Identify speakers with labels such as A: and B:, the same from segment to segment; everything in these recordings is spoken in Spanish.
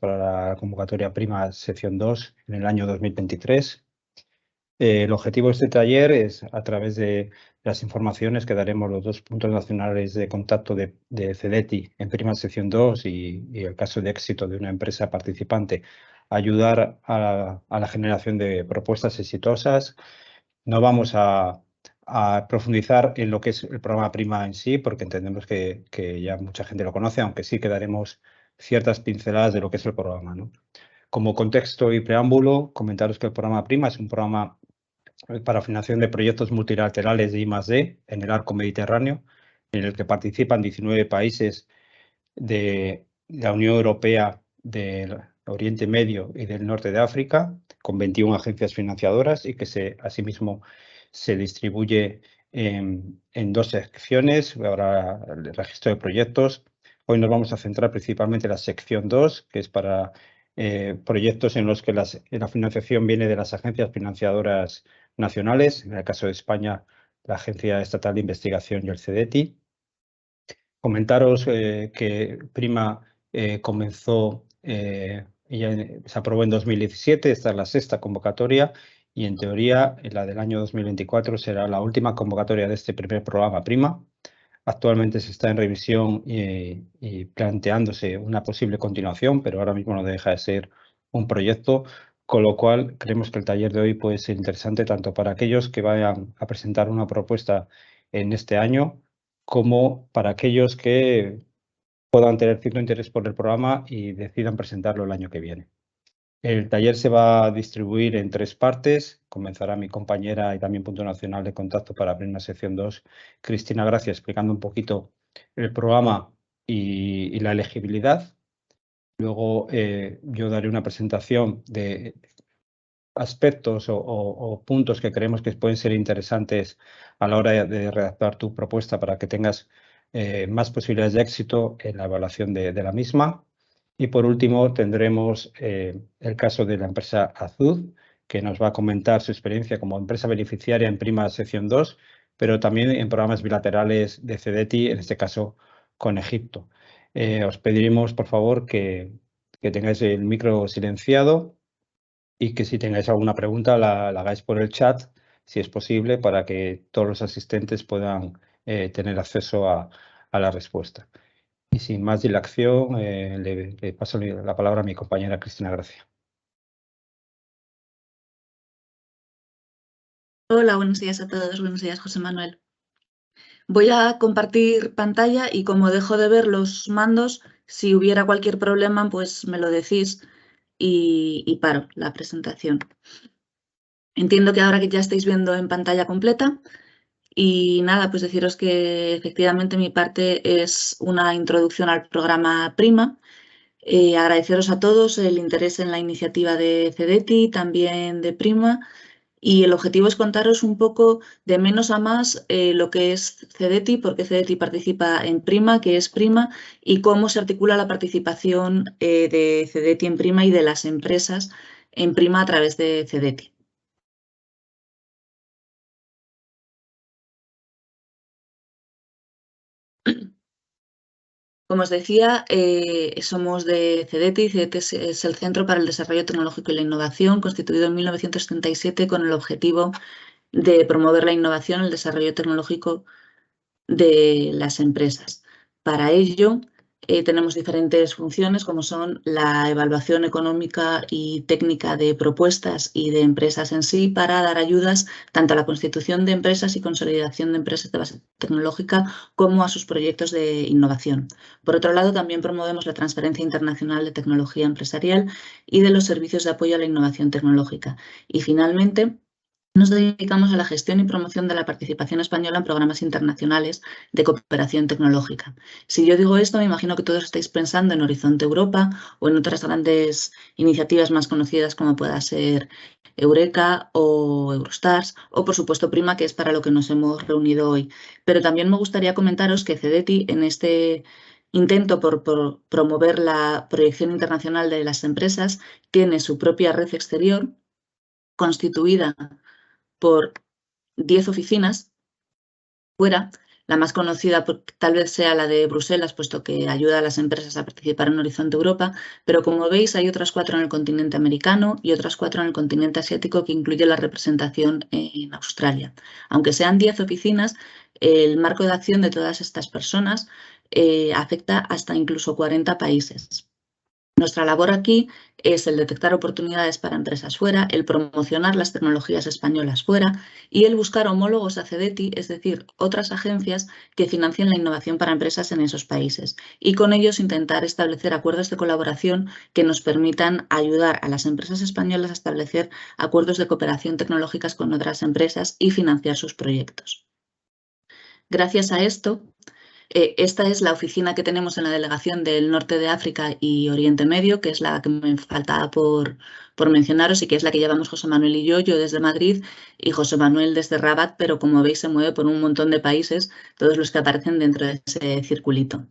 A: para la convocatoria Prima sección 2 en el año 2023. El objetivo de este taller es, a través de las informaciones que daremos los 2 puntos nacionales de contacto de CEDETI en Prima sección 2 y el caso de éxito de una empresa participante, ayudar a la generación de propuestas exitosas. No vamos a profundizar en lo que es el programa Prima en sí, porque entendemos que ya mucha gente lo conoce, aunque sí que daremos ciertas pinceladas de lo que es el programa, ¿no? Como contexto y preámbulo, comentaros que el programa Prima es un programa para financiación de proyectos multilaterales de I+D en el arco mediterráneo, en el que participan 19 países de la Unión Europea, del Oriente Medio y del Norte de África, con 21 agencias financiadoras y que asimismo se distribuye en 2 secciones. Ahora el registro de proyectos. Hoy nos vamos a centrar principalmente en la sección 2, que es para proyectos en los que la financiación viene de las agencias financiadoras nacionales, en el caso de España, la Agencia Estatal de Investigación y el CEDETI. Comentaros que Prima comenzó y se aprobó en 2017, esta es la 6ª convocatoria y en teoría la del año 2024 será la última convocatoria de este primer programa Prima. Actualmente se está en revisión y planteándose una posible continuación, pero ahora mismo no deja de ser un proyecto, con lo cual creemos que el taller de hoy puede ser interesante tanto para aquellos que vayan a presentar una propuesta en este año, como para aquellos que puedan tener cierto interés por el programa y decidan presentarlo el año que viene. El taller se va a distribuir en 3 partes. Comenzará mi compañera y también punto nacional de contacto para Prima sección 2, Cristina Gracia, explicando un poquito el programa y la elegibilidad. Luego yo daré una presentación de aspectos o puntos que creemos que pueden ser interesantes a la hora de redactar tu propuesta para que tengas más posibilidades de éxito en la evaluación de la misma. Y por último tendremos el caso de la empresa Azud, que nos va a comentar su experiencia como empresa beneficiaria en Prima sección 2, pero también en programas bilaterales de CEDETI, en este caso con Egipto. Os pediremos, por favor, que tengáis el micro silenciado y que si tengáis alguna pregunta la hagáis por el chat, si es posible, para que todos los asistentes puedan tener acceso a la respuesta. Y sin más dilación, le paso la palabra a mi compañera Cristina Gracia.
B: Hola, buenos días a todos. Buenos días, José Manuel. Voy a compartir pantalla y como dejo de ver los mandos, si hubiera cualquier problema, pues me lo decís y paro la presentación. Entiendo que ahora que ya estáis viendo en pantalla completa y nada, pues deciros que efectivamente mi parte es una introducción al programa Prima. Agradeceros a todos el interés en la iniciativa de CEDETI, también de Prima. Y el objetivo es contaros un poco de menos a más lo que es CEDETI, por qué CEDETI participa en Prima, qué es Prima y cómo se articula la participación de CEDETI en Prima y de las empresas en Prima a través de CEDETI. Como os decía, somos de CEDETI. CEDETI es el Centro para el Desarrollo Tecnológico y la Innovación, constituido en 1977 con el objetivo de promover la innovación y el desarrollo tecnológico de las empresas. Para ello, tenemos diferentes funciones como son la evaluación económica y técnica de propuestas y de empresas en sí para dar ayudas tanto a la constitución de empresas y consolidación de empresas de base tecnológica como a sus proyectos de innovación. Por otro lado, también promovemos la transferencia internacional de tecnología empresarial y de los servicios de apoyo a la innovación tecnológica. Y finalmente, nos dedicamos a la gestión y promoción de la participación española en programas internacionales de cooperación tecnológica. Si yo digo esto, me imagino que todos estáis pensando en Horizonte Europa o en otras grandes iniciativas más conocidas como pueda ser Eureka o Eurostars o, por supuesto, Prima, que es para lo que nos hemos reunido hoy. Pero también me gustaría comentaros que CEDETI, en este intento por promover la proyección internacional de las empresas, tiene su propia red exterior constituida por 10 oficinas fuera La más conocida tal vez sea la de Bruselas, puesto que ayuda a las empresas a participar en Horizonte Europa, pero como veis hay otras 4 en el continente americano y otras 4 en el continente asiático, que incluye la representación en Australia. Aunque sean 10 oficinas, el marco de acción de todas estas personas afecta hasta incluso 40 países. Nuestra labor aquí es el detectar oportunidades para empresas fuera, el promocionar las tecnologías españolas fuera y el buscar homólogos a CEDETI, es decir, otras agencias que financien la innovación para empresas en esos países, y con ellos intentar establecer acuerdos de colaboración que nos permitan ayudar a las empresas españolas a establecer acuerdos de cooperación tecnológicas con otras empresas y financiar sus proyectos. Gracias a esto, esta es la oficina que tenemos en la Delegación del Norte de África y Oriente Medio, que es la que me faltaba por mencionaros y que es la que llevamos José Manuel y yo desde Madrid y José Manuel desde Rabat, pero como veis se mueve por un montón de países, todos los que aparecen dentro de ese circulito.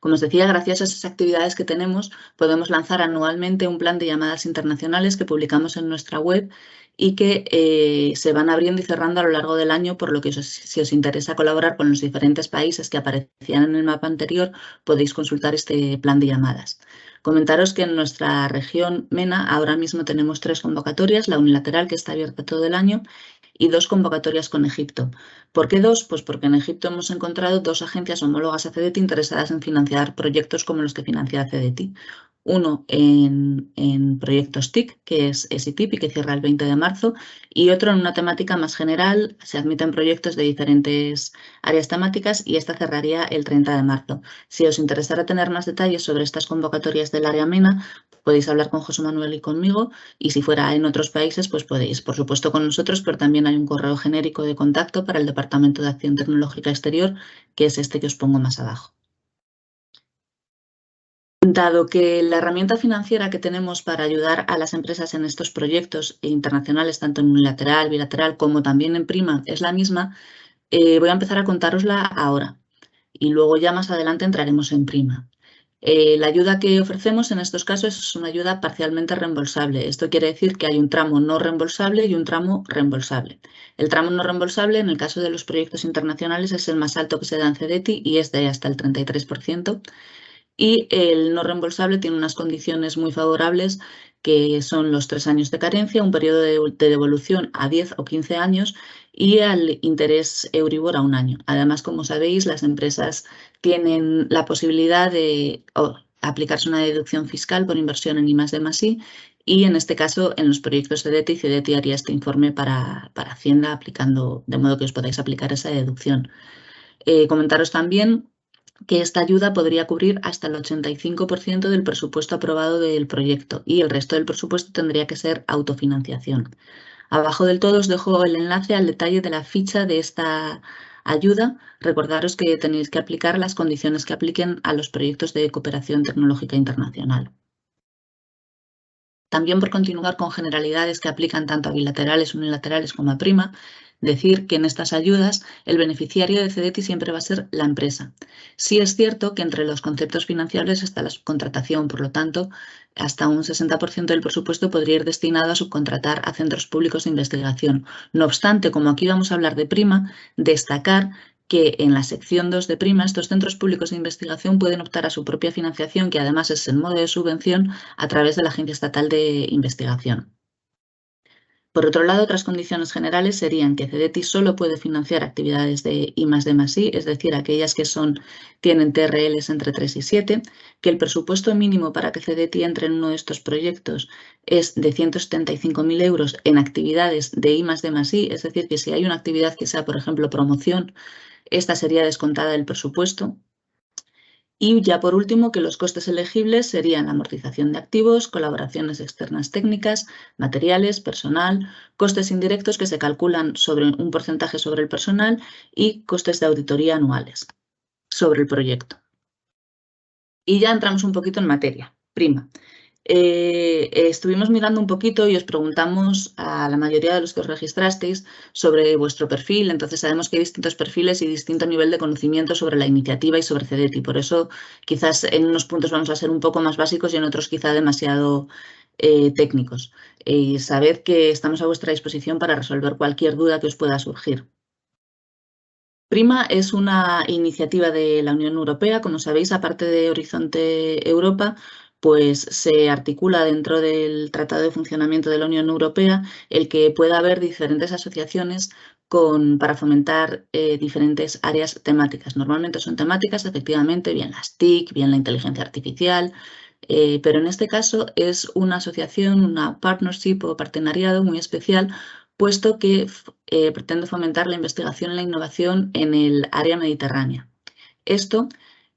B: Como os decía, gracias a esas actividades que tenemos, podemos lanzar anualmente un plan de llamadas internacionales que publicamos en nuestra web y que se van abriendo y cerrando a lo largo del año, por lo que si os interesa colaborar con los diferentes países que aparecían en el mapa anterior, podéis consultar este plan de llamadas. Comentaros que en nuestra región MENA ahora mismo tenemos 3 convocatorias, la unilateral, que está abierta todo el año, y 2 convocatorias con Egipto. ¿Por qué 2? Pues porque en Egipto hemos encontrado 2 agencias homólogas a CEDETI interesadas en financiar proyectos como los que financia CEDETI. Uno en proyectos TIC, que es ESITIP y que cierra el 20 de marzo, y otro en una temática más general. Se admiten proyectos de diferentes áreas temáticas y esta cerraría el 30 de marzo. Si os interesara tener más detalles sobre estas convocatorias del área MENA, podéis hablar con José Manuel y conmigo, y si fuera en otros países, pues podéis, por supuesto, con nosotros, pero también hay un correo genérico de contacto para el Departamento de Acción Tecnológica Exterior, que es este que os pongo más abajo. Dado que la herramienta financiera que tenemos para ayudar a las empresas en estos proyectos internacionales, tanto en unilateral, bilateral, como también en prima, es la misma, voy a empezar a contárosla ahora y luego ya más adelante entraremos en prima. La ayuda que ofrecemos en estos casos es una ayuda parcialmente reembolsable. Esto quiere decir que hay un tramo no reembolsable y un tramo reembolsable. El tramo no reembolsable, en el caso de los proyectos internacionales, es el más alto que se da en CEDETI y es de hasta el 33%. Y el no reembolsable tiene unas condiciones muy favorables, que son los 3 años de carencia, un periodo de devolución a 10 o 15 años y al interés Euribor a 1 año. Además, como sabéis, las empresas tienen la posibilidad de aplicarse una deducción fiscal por inversión en I+D+I, y en este caso, en los proyectos CEDETI, CEDETI haría este informe para Hacienda, aplicando, de modo que os podáis aplicar esa deducción. Comentaros también que esta ayuda podría cubrir hasta el 85% del presupuesto aprobado del proyecto y el resto del presupuesto tendría que ser autofinanciación. Abajo del todo os dejo el enlace al detalle de la ficha de esta ayuda. Recordaros que tenéis que aplicar las condiciones que apliquen a los proyectos de cooperación tecnológica internacional. También, por continuar con generalidades que aplican tanto a bilaterales, unilaterales como a prima, decir que en estas ayudas el beneficiario de CEDETI siempre va a ser la empresa. Sí es cierto que entre los conceptos financiables está la subcontratación, por lo tanto, hasta un 60% del presupuesto podría ir destinado a subcontratar a centros públicos de investigación. No obstante, como aquí vamos a hablar de prima, destacar que en la sección 2 de prima estos centros públicos de investigación pueden optar a su propia financiación, que además es en modo de subvención, a través de la Agencia Estatal de Investigación. Por otro lado, otras condiciones generales serían que CEDETI solo puede financiar actividades de I+D+I, es decir, aquellas que tienen TRLs entre 3 y 7, que el presupuesto mínimo para que CEDETI entre en uno de estos proyectos es de 175.000 euros en actividades de I+D+I, es decir, que si hay una actividad que sea, por ejemplo, promoción, esta sería descontada del presupuesto. Y ya por último, que los costes elegibles serían la amortización de activos, colaboraciones externas técnicas, materiales, personal, costes indirectos que se calculan sobre un porcentaje sobre el personal y costes de auditoría anuales sobre el proyecto. Y ya entramos un poquito en materia. Prima. Estuvimos mirando un poquito y os preguntamos a la mayoría de los que os registrasteis sobre vuestro perfil. Entonces sabemos que hay distintos perfiles y distinto nivel de conocimiento sobre la iniciativa y sobre CEDETI. Por eso quizás en unos puntos vamos a ser un poco más básicos y en otros quizá demasiado técnicos. Sabed que estamos a vuestra disposición para resolver cualquier duda que os pueda surgir. Prima es una iniciativa de la Unión Europea, como sabéis, aparte de Horizonte Europa, pues se articula dentro del Tratado de Funcionamiento de la Unión Europea el que pueda haber diferentes asociaciones para fomentar diferentes áreas temáticas. Normalmente son temáticas, efectivamente, bien las TIC, bien la inteligencia artificial, pero en este caso es una asociación, una partnership o partenariado muy especial, puesto que pretende fomentar la investigación y la innovación en el área mediterránea. Esto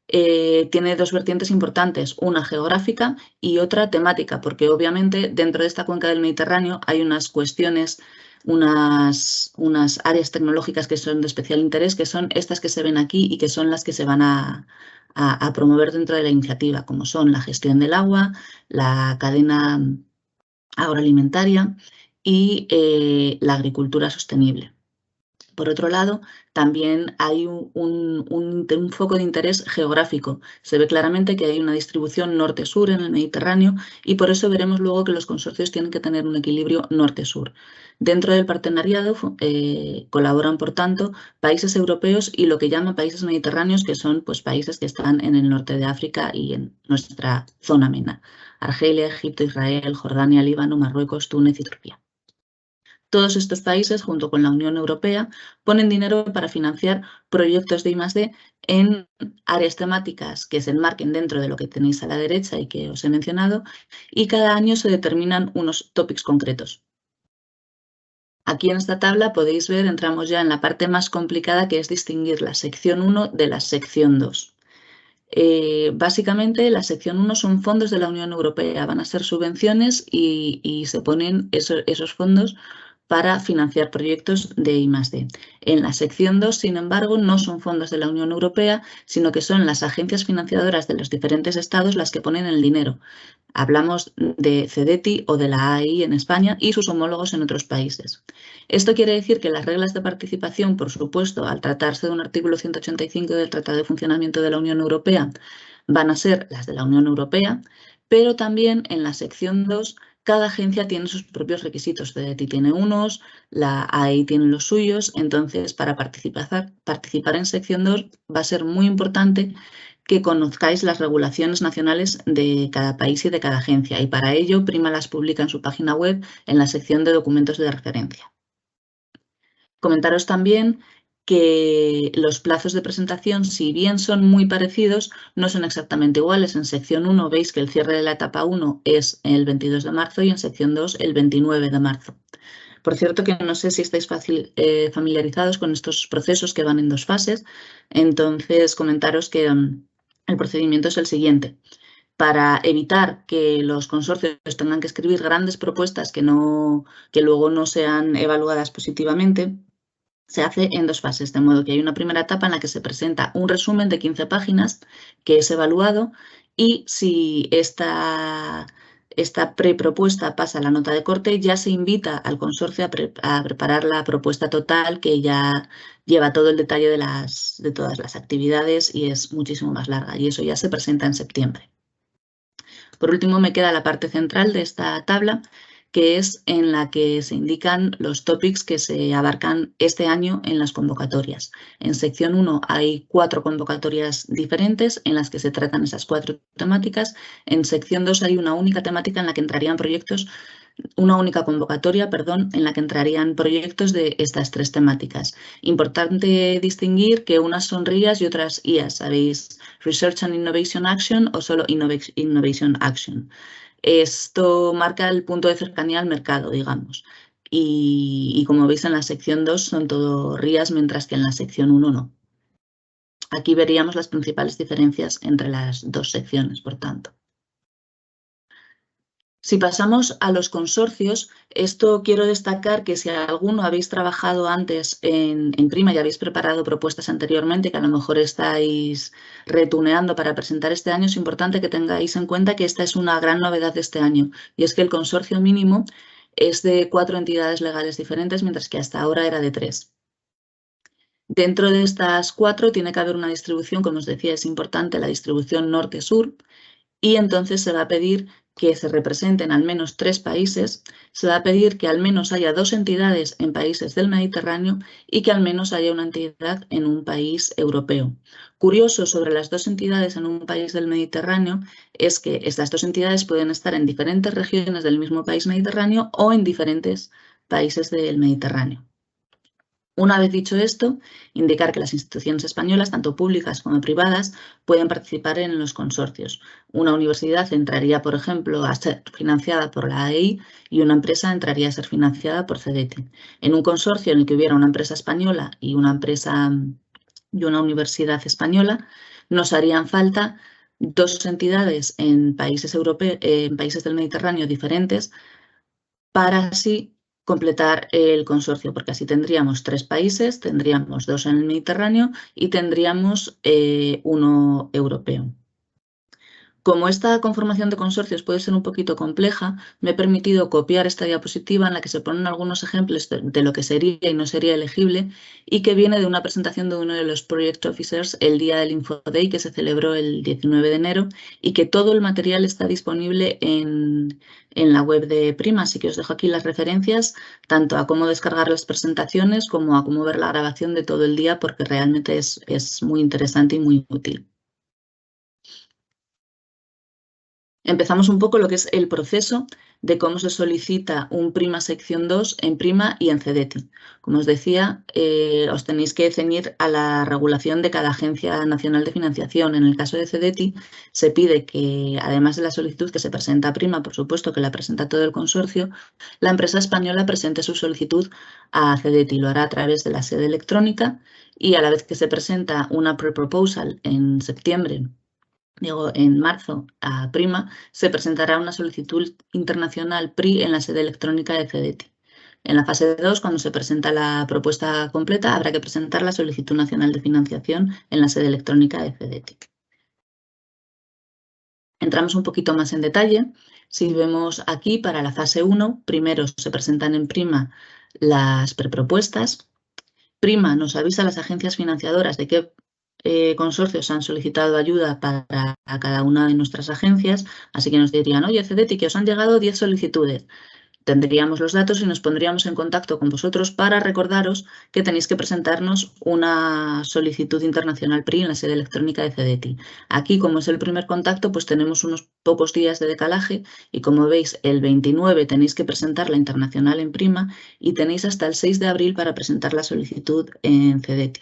B: tiene dos vertientes importantes, una geográfica y otra temática, porque obviamente dentro de esta cuenca del Mediterráneo hay unas cuestiones, unas áreas tecnológicas que son de especial interés, que son estas que se ven aquí y que son las que se van a promover dentro de la iniciativa, como son la gestión del agua, la cadena agroalimentaria y la agricultura sostenible. Por otro lado, también hay un foco de interés geográfico. Se ve claramente que hay una distribución norte-sur en el Mediterráneo y por eso veremos luego que los consorcios tienen que tener un equilibrio norte-sur. Dentro del partenariado colaboran, por tanto, países europeos y lo que llaman países mediterráneos, que son pues, países que están en el norte de África y en nuestra zona MENA. Argelia, Egipto, Israel, Jordania, Líbano, Marruecos, Túnez y Turquía. Todos estos países, junto con la Unión Europea, ponen dinero para financiar proyectos de I+D en áreas temáticas que se enmarquen dentro de lo que tenéis a la derecha y que os he mencionado, y cada año se determinan unos tópicos concretos. Aquí en esta tabla podéis ver, entramos ya en la parte más complicada, que es distinguir la sección 1 de la sección 2. Básicamente, la sección 1 son fondos de la Unión Europea, van a ser subvenciones y se ponen esos fondos para financiar proyectos de I+D. En la sección 2, sin embargo, no son fondos de la Unión Europea, sino que son las agencias financiadoras de los diferentes estados las que ponen el dinero. Hablamos de CEDETI o de la AI en España y sus homólogos en otros países. Esto quiere decir que las reglas de participación, por supuesto, al tratarse de un artículo 185 del Tratado de Funcionamiento de la Unión Europea, van a ser las de la Unión Europea, pero también en la sección 2 cada agencia tiene sus propios requisitos. CEDETI tiene unos, la AI tiene los suyos, entonces para participar en sección 2 va a ser muy importante que conozcáis las regulaciones nacionales de cada país y de cada agencia, y para ello Prima las publica en su página web en la sección de documentos de referencia. Comentaros también que los plazos de presentación, si bien son muy parecidos, no son exactamente iguales. En sección 1 veis que el cierre de la etapa 1 es el 22 de marzo y en sección 2 el 29 de marzo. Por cierto, que no sé si estáis familiarizados con estos procesos que van en dos fases. Entonces, comentaros que el procedimiento es el siguiente. Para evitar que los consorcios tengan que escribir grandes propuestas que luego no sean evaluadas positivamente, se hace en dos fases, de modo que hay una primera etapa en la que se presenta un resumen de 15 páginas que es evaluado, y si esta prepropuesta pasa a la nota de corte, ya se invita al consorcio a preparar la propuesta total, que ya lleva todo el detalle de todas las actividades y es muchísimo más larga, y eso ya se presenta en septiembre. Por último, me queda la parte central de esta tabla, que es en la que se indican los topics que se abarcan este año en las convocatorias. En sección 1 hay 4 convocatorias diferentes en las que se tratan esas 4 temáticas. En sección 2 hay una única temática en la que entrarían proyectos, una única convocatoria, perdón, en la que entrarían proyectos de estas 3 temáticas. Importante distinguir que unas son RIAs y otras IAs, ¿sabéis? Research and Innovation Action o solo Innovation Action. Esto marca el punto de cercanía al mercado, digamos. Y como veis en la sección 2 son todo RIAs, mientras que en la sección 1 no. Aquí veríamos las principales diferencias entre las dos secciones, por tanto. Si pasamos a los consorcios, esto quiero destacar que si alguno habéis trabajado antes en Prima y habéis preparado propuestas anteriormente, que a lo mejor estáis retuneando para presentar este año, es importante que tengáis en cuenta que esta es una gran novedad de este año, y es que el consorcio mínimo es de 4 entidades legales diferentes, mientras que hasta ahora era de 3. Dentro de estas 4 tiene que haber una distribución, como os decía, es importante la distribución norte-sur, y entonces se va a pedir que se representen al menos 3 países, se va a pedir que al menos haya 2 entidades en países del Mediterráneo y que al menos haya una entidad en un país europeo. Curioso sobre las 2 entidades en un país del Mediterráneo es que estas 2 entidades pueden estar en diferentes regiones del mismo país mediterráneo o en diferentes países del Mediterráneo. Una vez dicho esto, indicar que las instituciones españolas, tanto públicas como privadas, pueden participar en los consorcios. Una universidad entraría, por ejemplo, a ser financiada por la AEI y una empresa entraría a ser financiada por CEDETI. En un consorcio en el que hubiera una empresa española y una universidad española, nos harían falta 2 entidades en países del Mediterráneo diferentes para así completar el consorcio, porque así tendríamos 3 países, tendríamos 2 en el Mediterráneo y tendríamos 1 europeo. Como esta conformación de consorcios puede ser un poquito compleja, me he permitido copiar esta diapositiva en la que se ponen algunos ejemplos de lo que sería y no sería elegible y que viene de una presentación de uno de los Project Officers el día del Info Day que se celebró el 19 de enero y que todo el material está disponible en la web de Prima, así que os dejo aquí las referencias tanto a cómo descargar las presentaciones como a cómo ver la grabación de todo el día porque realmente es muy interesante y muy útil. Empezamos un poco lo que es el proceso de cómo se solicita un Prima sección 2 en Prima y en CEDETI. Como os decía, os tenéis que ceñir a la regulación de cada Agencia Nacional de Financiación. En el caso de CEDETI, se pide que, además de la solicitud que se presenta a Prima, por supuesto que la presenta todo el consorcio, la empresa española presente su solicitud a CEDETI. Lo hará a través de la sede electrónica y a la vez que se presenta una pre-proposal en septiembre, en marzo a Prima, se presentará una solicitud internacional PRI en la sede electrónica de CEDETI. En la fase 2, cuando se presenta la propuesta completa, habrá que presentar la solicitud nacional de financiación en la sede electrónica de CEDETI. Entramos un poquito más en detalle. Si vemos aquí, para la fase 1, primero se presentan en Prima las prepropuestas. Prima nos avisa a las agencias financiadoras de qué consorcios han solicitado ayuda para cada una de nuestras agencias, así que nos dirían, oye, CEDETI, que os han llegado 10 solicitudes. Tendríamos los datos y nos pondríamos en contacto con vosotros para recordaros que tenéis que presentarnos una solicitud internacional PRI en la sede electrónica de CEDETI. Aquí, como es el primer contacto, pues tenemos unos pocos días de decalaje y como veis, el 29 tenéis que presentar la internacional en Prima y tenéis hasta el 6 de abril para presentar la solicitud en CEDETI.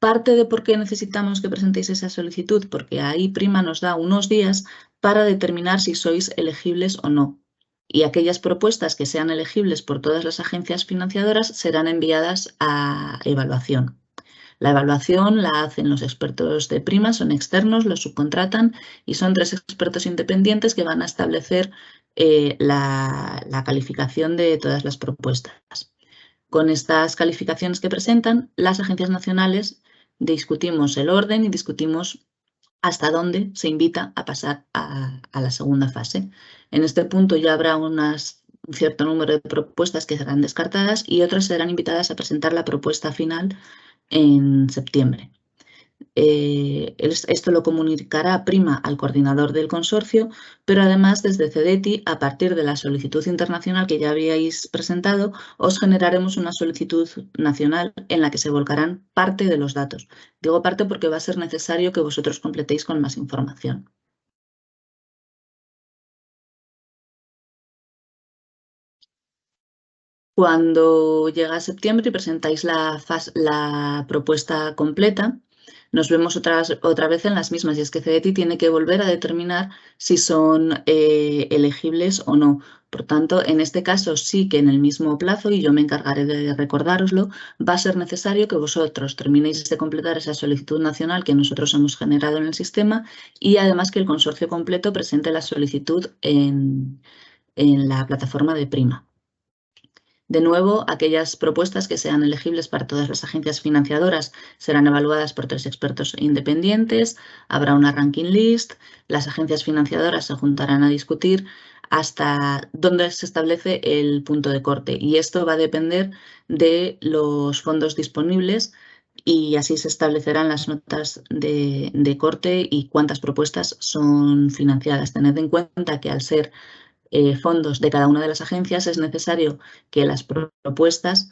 B: Parte de por qué necesitamos que presentéis esa solicitud, porque ahí Prima nos da unos días para determinar si sois elegibles o no. Y aquellas propuestas que sean elegibles por todas las agencias financiadoras serán enviadas a evaluación. La evaluación la hacen los expertos de Prima, son externos, los subcontratan y son 3 expertos independientes que van a establecer la calificación de todas las propuestas. Con estas calificaciones que presentan, las agencias nacionales discutimos el orden y discutimos hasta dónde se invita a pasar a la segunda fase. En este punto ya habrá un cierto número de propuestas que serán descartadas y otras serán invitadas a presentar la propuesta final en septiembre. Esto lo comunicará Prima al coordinador del consorcio, pero además desde CEDETI, a partir de la solicitud internacional que ya habíais presentado, os generaremos una solicitud nacional en la que se volcarán parte de los datos. Digo parte porque va a ser necesario que vosotros completéis con más información. Cuando llega septiembre y presentáis la propuesta completa, nos vemos otra vez en las mismas y es que CEDETI tiene que volver a determinar si son elegibles o no. Por tanto, en este caso sí que en el mismo plazo, y yo me encargaré de recordároslo, va a ser necesario que vosotros terminéis de completar esa solicitud nacional que nosotros hemos generado en el sistema y además que el consorcio completo presente la solicitud en la plataforma de Prima. De nuevo, aquellas propuestas que sean elegibles para todas las agencias financiadoras serán evaluadas por 3 expertos independientes, habrá una ranking list, las agencias financiadoras se juntarán a discutir hasta dónde se establece el punto de corte y esto va a depender de los fondos disponibles y así se establecerán las notas de corte y cuántas propuestas son financiadas. Tened en cuenta que al ser fondos de cada una de las agencias es necesario que las propuestas,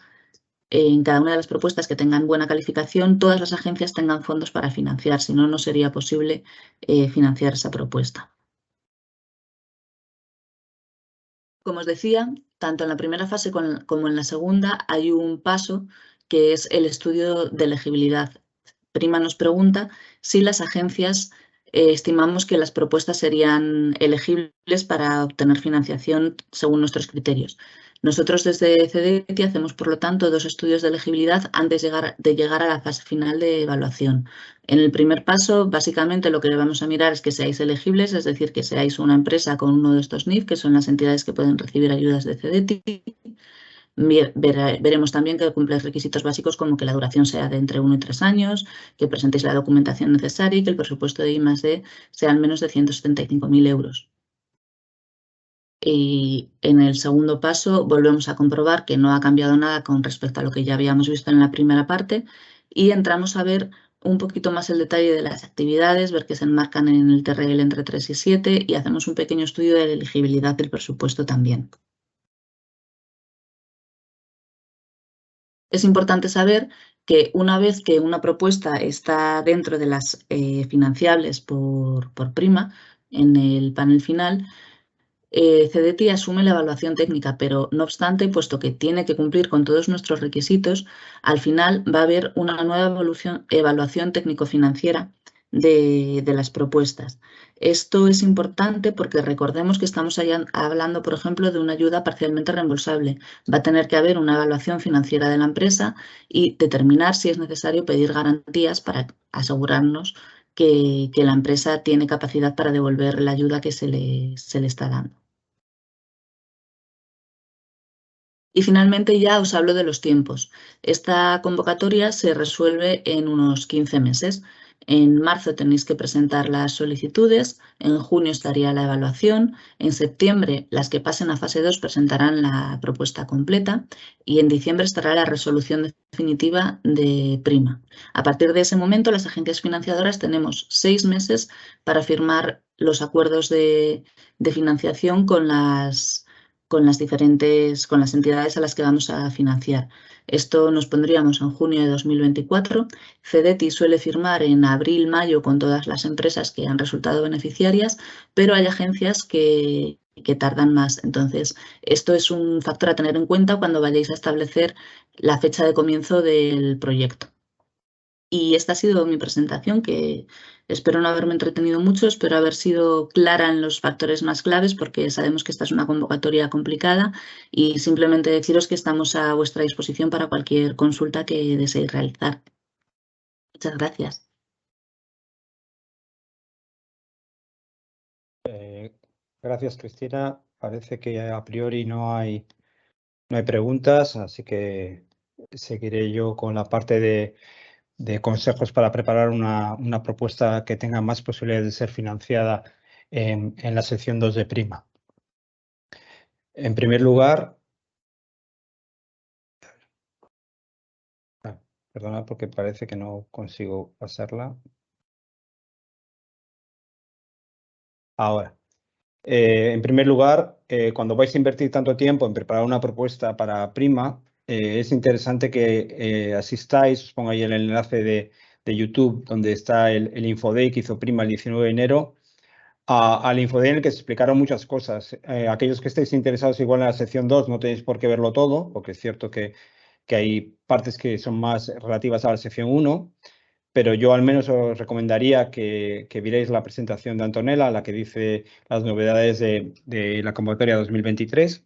B: en cada una de las propuestas que tengan buena calificación, todas las agencias tengan fondos para financiar, si no, no sería posible financiar esa propuesta. Como os decía, tanto en la primera fase como en la segunda hay un paso que es el estudio de elegibilidad. Prima nos pregunta si las agencias estimamos que las propuestas serían elegibles para obtener financiación según nuestros criterios. Nosotros desde CDTI hacemos, por lo tanto, 2 estudios de elegibilidad antes de llegar a la fase final de evaluación. En el primer paso, básicamente lo que vamos a mirar es que seáis elegibles, es decir, que seáis una empresa con uno de estos NIF, que son las entidades que pueden recibir ayudas de CDTI. Veremos también que cumples requisitos básicos como que la duración sea de entre 1 y 3 años, que presentéis la documentación necesaria y que el presupuesto de I+D sea al menos de 175.000 euros. Y en el segundo paso volvemos a comprobar que no ha cambiado nada con respecto a lo que ya habíamos visto en la primera parte y entramos a ver un poquito más el detalle de las actividades, ver que se enmarcan en el TRL entre 3 y 7 y hacemos un pequeño estudio de la elegibilidad del presupuesto también. Es importante saber que una vez que una propuesta está dentro de las financiables por prima en el panel final, CDTI asume la evaluación técnica, pero no obstante, puesto que tiene que cumplir con todos nuestros requisitos, al final va a haber una nueva evaluación técnico-financiera de las propuestas. Esto es importante porque recordemos que estamos hablando, por ejemplo, de una ayuda parcialmente reembolsable. Va a tener que haber una evaluación financiera de la empresa y determinar si es necesario pedir garantías para asegurarnos que la empresa tiene capacidad para devolver la ayuda que se le está dando. Y finalmente ya os hablo de los tiempos. Esta convocatoria se resuelve en unos 15 meses. En marzo tenéis que presentar las solicitudes, en junio estaría la evaluación, en septiembre las que pasen a fase 2 presentarán la propuesta completa y en diciembre estará la resolución definitiva de prima. A partir de ese momento las agencias financiadoras tenemos 6 meses para firmar los acuerdos de financiación con las entidades a las que vamos a financiar. Esto nos pondríamos en junio de 2024. CDTI suele firmar en abril, mayo con todas las empresas que han resultado beneficiarias, pero hay agencias que tardan más. Entonces, esto es un factor a tener en cuenta cuando vayáis a establecer la fecha de comienzo del proyecto. Y esta ha sido mi presentación, que espero no haberme entretenido mucho, espero haber sido clara en los factores más claves, porque sabemos que esta es una convocatoria complicada y simplemente deciros que estamos a vuestra disposición para cualquier consulta que deseéis realizar. Muchas gracias.
A: Gracias, Cristina. Parece que a priori no hay preguntas, así que seguiré yo con la parte de consejos para preparar una propuesta que tenga más posibilidades de ser financiada en la sección 2 de prima. En primer lugar, perdona porque parece que no consigo pasarla. Ahora, en primer lugar, cuando vais a invertir tanto tiempo en preparar una propuesta para prima, es interesante que asistáis, os pongo ahí el enlace de YouTube donde está el Infoday que hizo prima el 19 de enero, al Infoday en el que se explicaron muchas cosas. Aquellos que estéis interesados igual en la sección 2 no tenéis por qué verlo todo, porque es cierto que hay partes que son más relativas a la sección 1, pero yo al menos os recomendaría que vierais la presentación de Antonella, la que dice las novedades de la convocatoria 2023.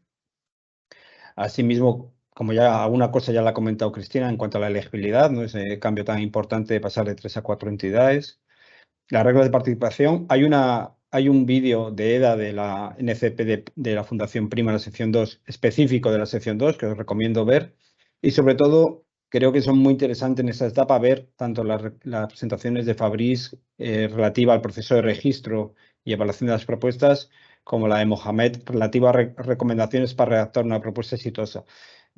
A: Asimismo, como ya alguna cosa ya la ha comentado Cristina en cuanto a la elegibilidad, ¿no? Ese cambio tan importante de pasar de 3 a 4 entidades. Las reglas de participación. Hay un vídeo de EDA de la NCP de la Fundación Prima, la sección 2, específico de la sección 2, que os recomiendo ver. Y sobre todo, creo que son muy interesantes en esta etapa ver tanto las presentaciones de Fabrice relativa al proceso de registro y evaluación de las propuestas, como la de Mohamed relativa a recomendaciones para redactar una propuesta exitosa.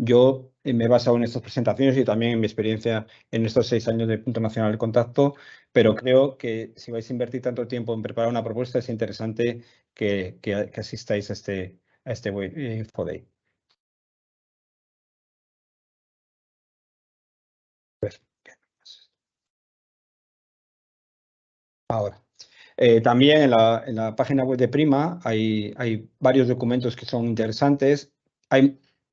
A: Yo me he basado en estas presentaciones y también en mi experiencia en estos 6 años de Punto Nacional de Contacto, pero creo que si vais a invertir tanto tiempo en preparar una propuesta, es interesante que asistáis a este Info-Day. Ahora, también en la página web de Prima hay varios documentos que son interesantes.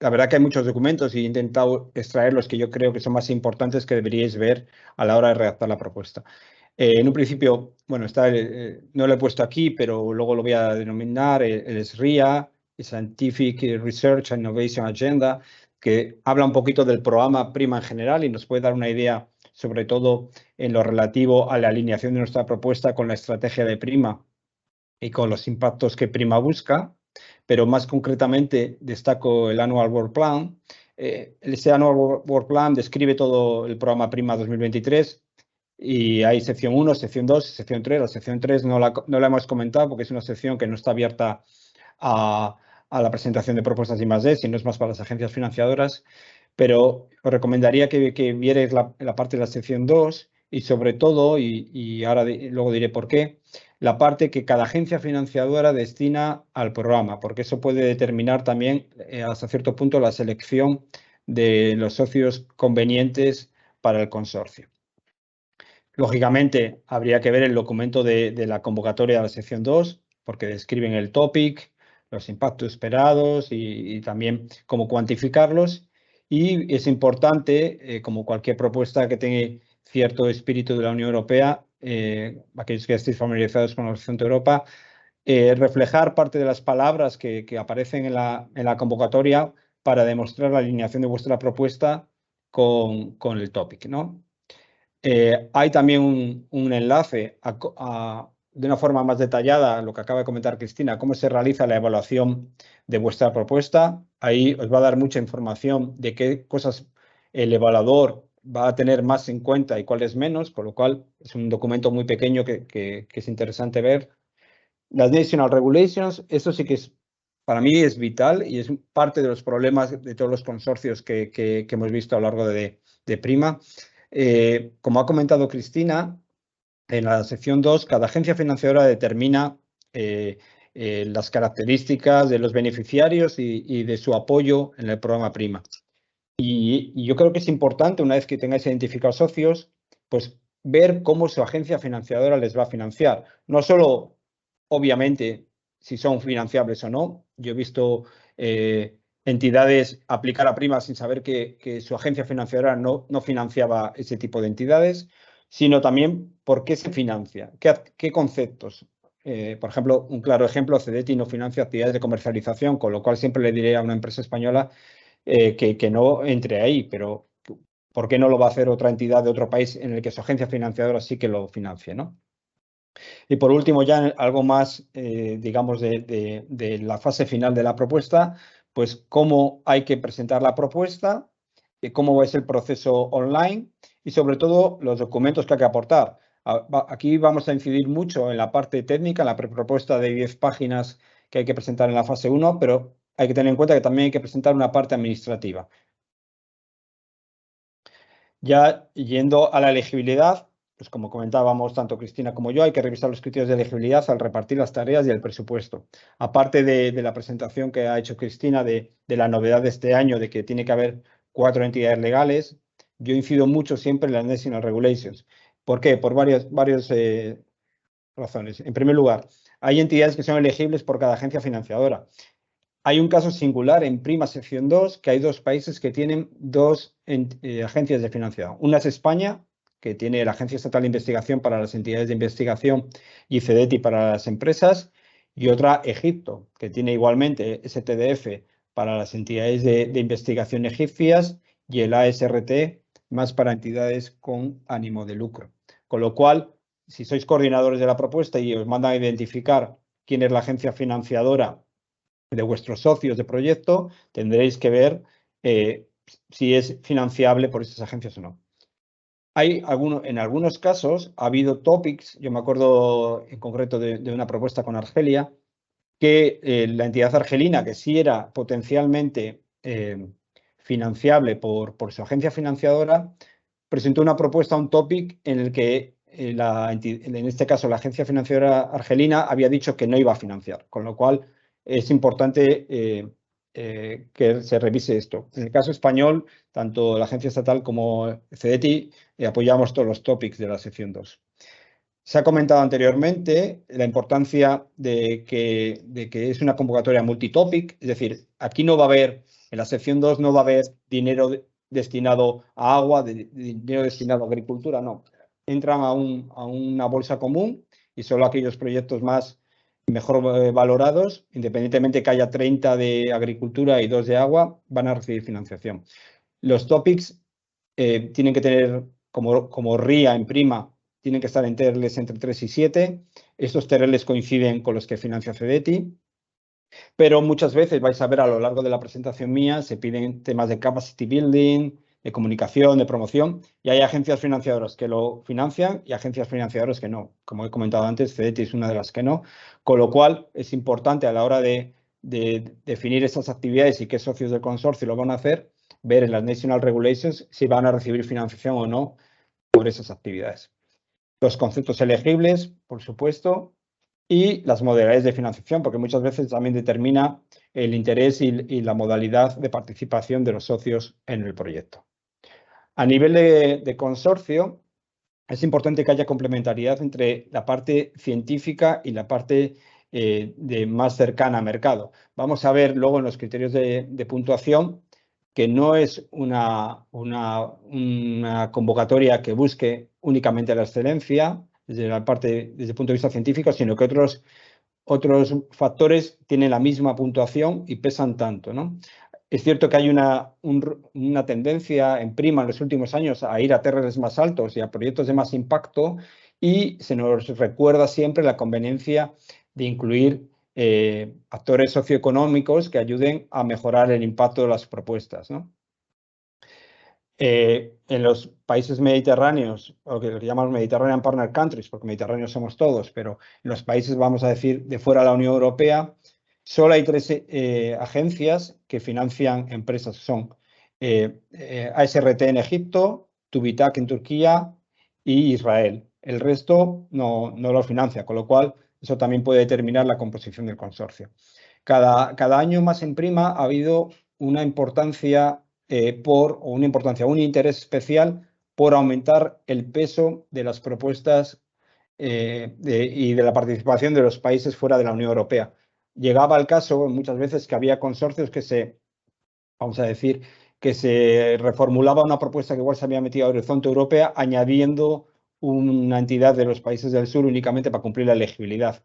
A: La verdad que hay muchos documentos y he intentado extraer los que yo creo que son más importantes que deberíais ver a la hora de redactar la propuesta. En un principio, bueno, no lo he puesto aquí, pero luego lo voy a denominar el SRIA, el Scientific Research and Innovation Agenda, que habla un poquito del programa Prima en general y nos puede dar una idea, sobre todo en lo relativo a la alineación de nuestra propuesta con la estrategia de Prima y con los impactos que Prima busca, pero más concretamente destaco el Annual Work Plan. Ese Annual Work Plan describe todo el programa Prima 2023 y hay sección 1, sección 2 y sección 3. La sección 3 no la hemos comentado porque es una sección que no está abierta a la presentación de propuestas de I+D, sino es más para las agencias financiadoras, pero os recomendaría que vierais la parte de la sección 2 y sobre todo, y ahora luego diré por qué, la parte que cada agencia financiadora destina al programa, porque eso puede determinar también hasta cierto punto la selección de los socios convenientes para el consorcio. Lógicamente, habría que ver el documento de la convocatoria de la sección 2, porque describen el topic, los impactos esperados y también cómo cuantificarlos. Y es importante, como cualquier propuesta que tenga cierto espíritu de la Unión Europea, aquellos que estéis familiarizados con el Horizonte Europa, reflejar parte de las palabras que aparecen en la convocatoria para demostrar la alineación de vuestra propuesta con el topic, ¿no? Hay también un enlace de una forma más detallada a lo que acaba de comentar Cristina, cómo se realiza la evaluación de vuestra propuesta. Ahí os va a dar mucha información de qué cosas el evaluador va a tener más en cuenta y cuáles menos, con lo cual es un documento muy pequeño que es interesante ver. Las National Regulations, eso sí que para mí es vital y es parte de los problemas de todos los consorcios que hemos visto a lo largo de Prima. Como ha comentado Cristina, en la sección 2, cada agencia financiadora determina las características de los beneficiarios y de su apoyo en el programa Prima. Y yo creo que es importante, una vez que tengáis identificados socios, pues ver cómo su agencia financiadora les va a financiar. No solo, obviamente, si son financiables o no. Yo he visto entidades aplicar a Prima sin saber que su agencia financiadora no financiaba ese tipo de entidades, sino también por qué se financia, qué conceptos. Por ejemplo, un claro ejemplo, Cedeti no financia actividades de comercialización, con lo cual siempre le diré a una empresa española que no entre ahí, pero ¿por qué no lo va a hacer otra entidad de otro país en el que su agencia financiadora sí que lo financie, ¿no? Y por último, ya algo más, digamos, de la fase final de la propuesta, pues cómo hay que presentar la propuesta, cómo es el proceso online y sobre todo los documentos que hay que aportar. Aquí vamos a incidir mucho en la parte técnica, en la prepropuesta de 10 páginas que hay que presentar en la fase 1, pero hay que tener en cuenta que también hay que presentar una parte administrativa. Ya yendo a la elegibilidad, pues como comentábamos tanto Cristina como yo, hay que revisar los criterios de elegibilidad al repartir las tareas y el presupuesto. Aparte de la presentación que ha hecho Cristina de la novedad de este año, de que tiene que haber 4 entidades legales, yo incido mucho siempre en las National Regulations. ¿Por qué? Por varias razones. En primer lugar, hay entidades que son elegibles por cada agencia financiadora. Hay un caso singular en Prima sección 2, que hay 2 países que tienen 2 agencias de financiación. Una es España, que tiene la Agencia Estatal de Investigación para las entidades de investigación y Cedeti para las empresas, y otra Egipto, que tiene igualmente STDF para las entidades de investigación egipcias y el ASRT más para entidades con ánimo de lucro. Con lo cual, si sois coordinadores de la propuesta y os mandan a identificar quién es la agencia financiadora de vuestros socios de proyecto, tendréis que ver si es financiable por estas agencias o no. En algunos casos ha habido topics, yo me acuerdo en concreto de una propuesta con Argelia, que la entidad argelina, que sí era potencialmente financiable por su agencia financiadora, presentó una propuesta, un topic, en el que en este caso la agencia financiera argelina había dicho que no iba a financiar, con lo cual es importante que se revise esto. En el caso español, tanto la agencia estatal como CEDETI apoyamos todos los topics de la sección 2. Se ha comentado anteriormente la importancia de que es una convocatoria multitopic, es decir, aquí no va a haber, en la sección 2 no va a haber dinero destinado a agua, dinero destinado a agricultura, no. Entran a una bolsa común y solo aquellos proyectos mejor valorados, independientemente que haya 30 de agricultura y 2 de agua, van a recibir financiación. Los topics tienen que tener, como RIA en prima, tienen que estar en TRLs entre 3 y 7. Estos TRLs coinciden con los que financia CEDETI, pero muchas veces vais a ver a lo largo de la presentación mía, se piden temas de capacity building, de comunicación, de promoción, y hay agencias financiadoras que lo financian y agencias financiadoras que no. Como he comentado antes, CEDETI es una de las que no, con lo cual es importante a la hora de definir esas actividades y qué socios del consorcio lo van a hacer, ver en las National Regulations si van a recibir financiación o no por esas actividades. Los conceptos elegibles, por supuesto, y las modalidades de financiación, porque muchas veces también determina el interés y la modalidad de participación de los socios en el proyecto. A nivel de consorcio, es importante que haya complementariedad entre la parte científica y la parte más cercana a mercado. Vamos a ver luego en los criterios de puntuación que no es una convocatoria que busque únicamente la excelencia desde el punto de vista científico, sino que otros factores tienen la misma puntuación y pesan tanto, ¿no? Es cierto que hay una tendencia en prima en los últimos años a ir a TRLs más altos y a proyectos de más impacto, y se nos recuerda siempre la conveniencia de incluir actores socioeconómicos que ayuden a mejorar el impacto de las propuestas, ¿no? En los países mediterráneos, o que llamamos Mediterranean Partner Countries, porque mediterráneos somos todos, pero en los países, vamos a decir, de fuera de la Unión Europea, solo hay 3 agencias que financian empresas. Son ASRT en Egipto, Tubitak en Turquía y Israel. El resto no lo financia, con lo cual eso también puede determinar la composición del consorcio. Cada año más en prima ha habido una importancia un interés especial por aumentar el peso de las propuestas y de la participación de los países fuera de la Unión Europea. Llegaba el caso muchas veces que había consorcios que se reformulaba una propuesta que igual se había metido a Horizonte Europea, añadiendo una entidad de los países del sur únicamente para cumplir la elegibilidad.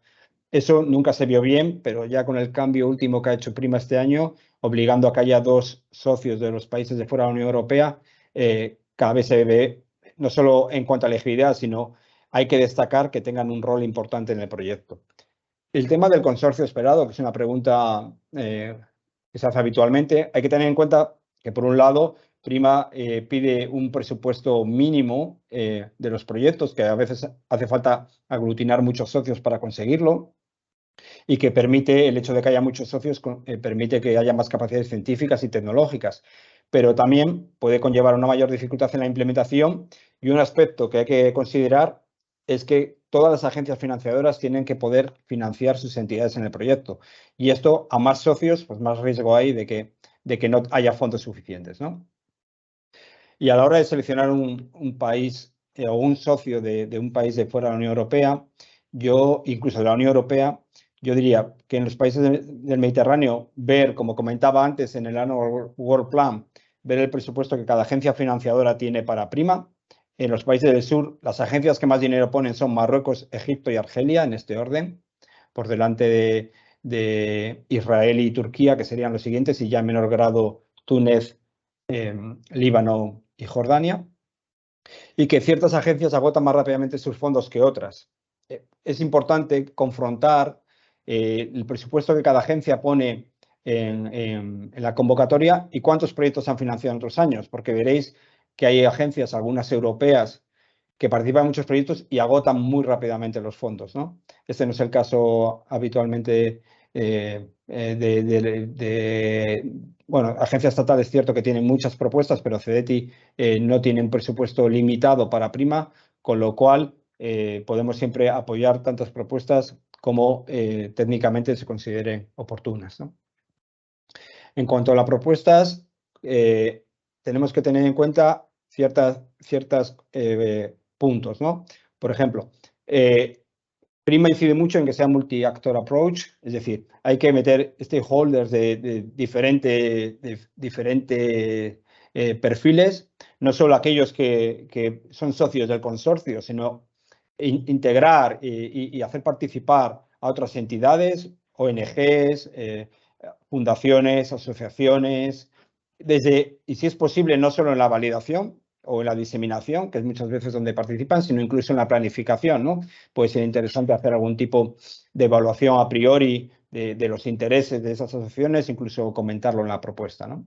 A: Eso nunca se vio bien, pero ya con el cambio último que ha hecho Prima este año, obligando a que haya 2 socios de los países de fuera de la Unión Europea, cada vez se ve, no solo en cuanto a elegibilidad, sino hay que destacar que tengan un rol importante en el proyecto. El tema del consorcio esperado, que es una pregunta que se hace habitualmente, hay que tener en cuenta que, por un lado, Prima pide un presupuesto mínimo de los proyectos, que a veces hace falta aglutinar muchos socios para conseguirlo, y que permite, el hecho de que haya muchos socios, permite que haya más capacidades científicas y tecnológicas, pero también puede conllevar una mayor dificultad en la implementación, y un aspecto que hay que considerar es que todas las agencias financiadoras tienen que poder financiar sus entidades en el proyecto, y esto, a más socios, pues más riesgo hay de que no haya fondos suficientes, ¿no? Y a la hora de seleccionar un país o un socio de un país de fuera de la Unión Europea, incluso de la Unión Europea, yo diría que en los países del Mediterráneo, como comentaba antes en el Annual Work Plan, ver el presupuesto que cada agencia financiadora tiene para Prima. En los países del sur, las agencias que más dinero ponen son Marruecos, Egipto y Argelia, en este orden, por delante de Israel y Turquía, que serían los siguientes, y ya en menor grado Túnez, Líbano y Jordania, y que ciertas agencias agotan más rápidamente sus fondos que otras. Es importante confrontar el presupuesto que cada agencia pone en la convocatoria y cuántos proyectos han financiado en otros años, porque veréis que hay agencias, algunas europeas, que participan en muchos proyectos y agotan muy rápidamente los fondos, ¿no? Este no es el caso habitualmente de bueno, agencia estatal es cierto que tiene muchas propuestas, pero CDTI no tiene un presupuesto limitado para prima, con lo cual podemos siempre apoyar tantas propuestas como técnicamente se consideren oportunas, ¿no? En cuanto a las propuestas, tenemos que tener en cuenta ciertos puntos, ¿no? Por ejemplo, prima incide mucho en que sea multi-actor approach, es decir, hay que meter stakeholders de diferentes perfiles, no solo aquellos que son socios del consorcio, sino integrar y hacer participar a otras entidades, ONGs, fundaciones, asociaciones, y si es posible, no solo en la validación o en la diseminación, que es muchas veces donde participan, sino incluso en la planificación, ¿no? Puede ser interesante hacer algún tipo de evaluación a priori de los intereses de esas asociaciones, incluso comentarlo en la propuesta, ¿no?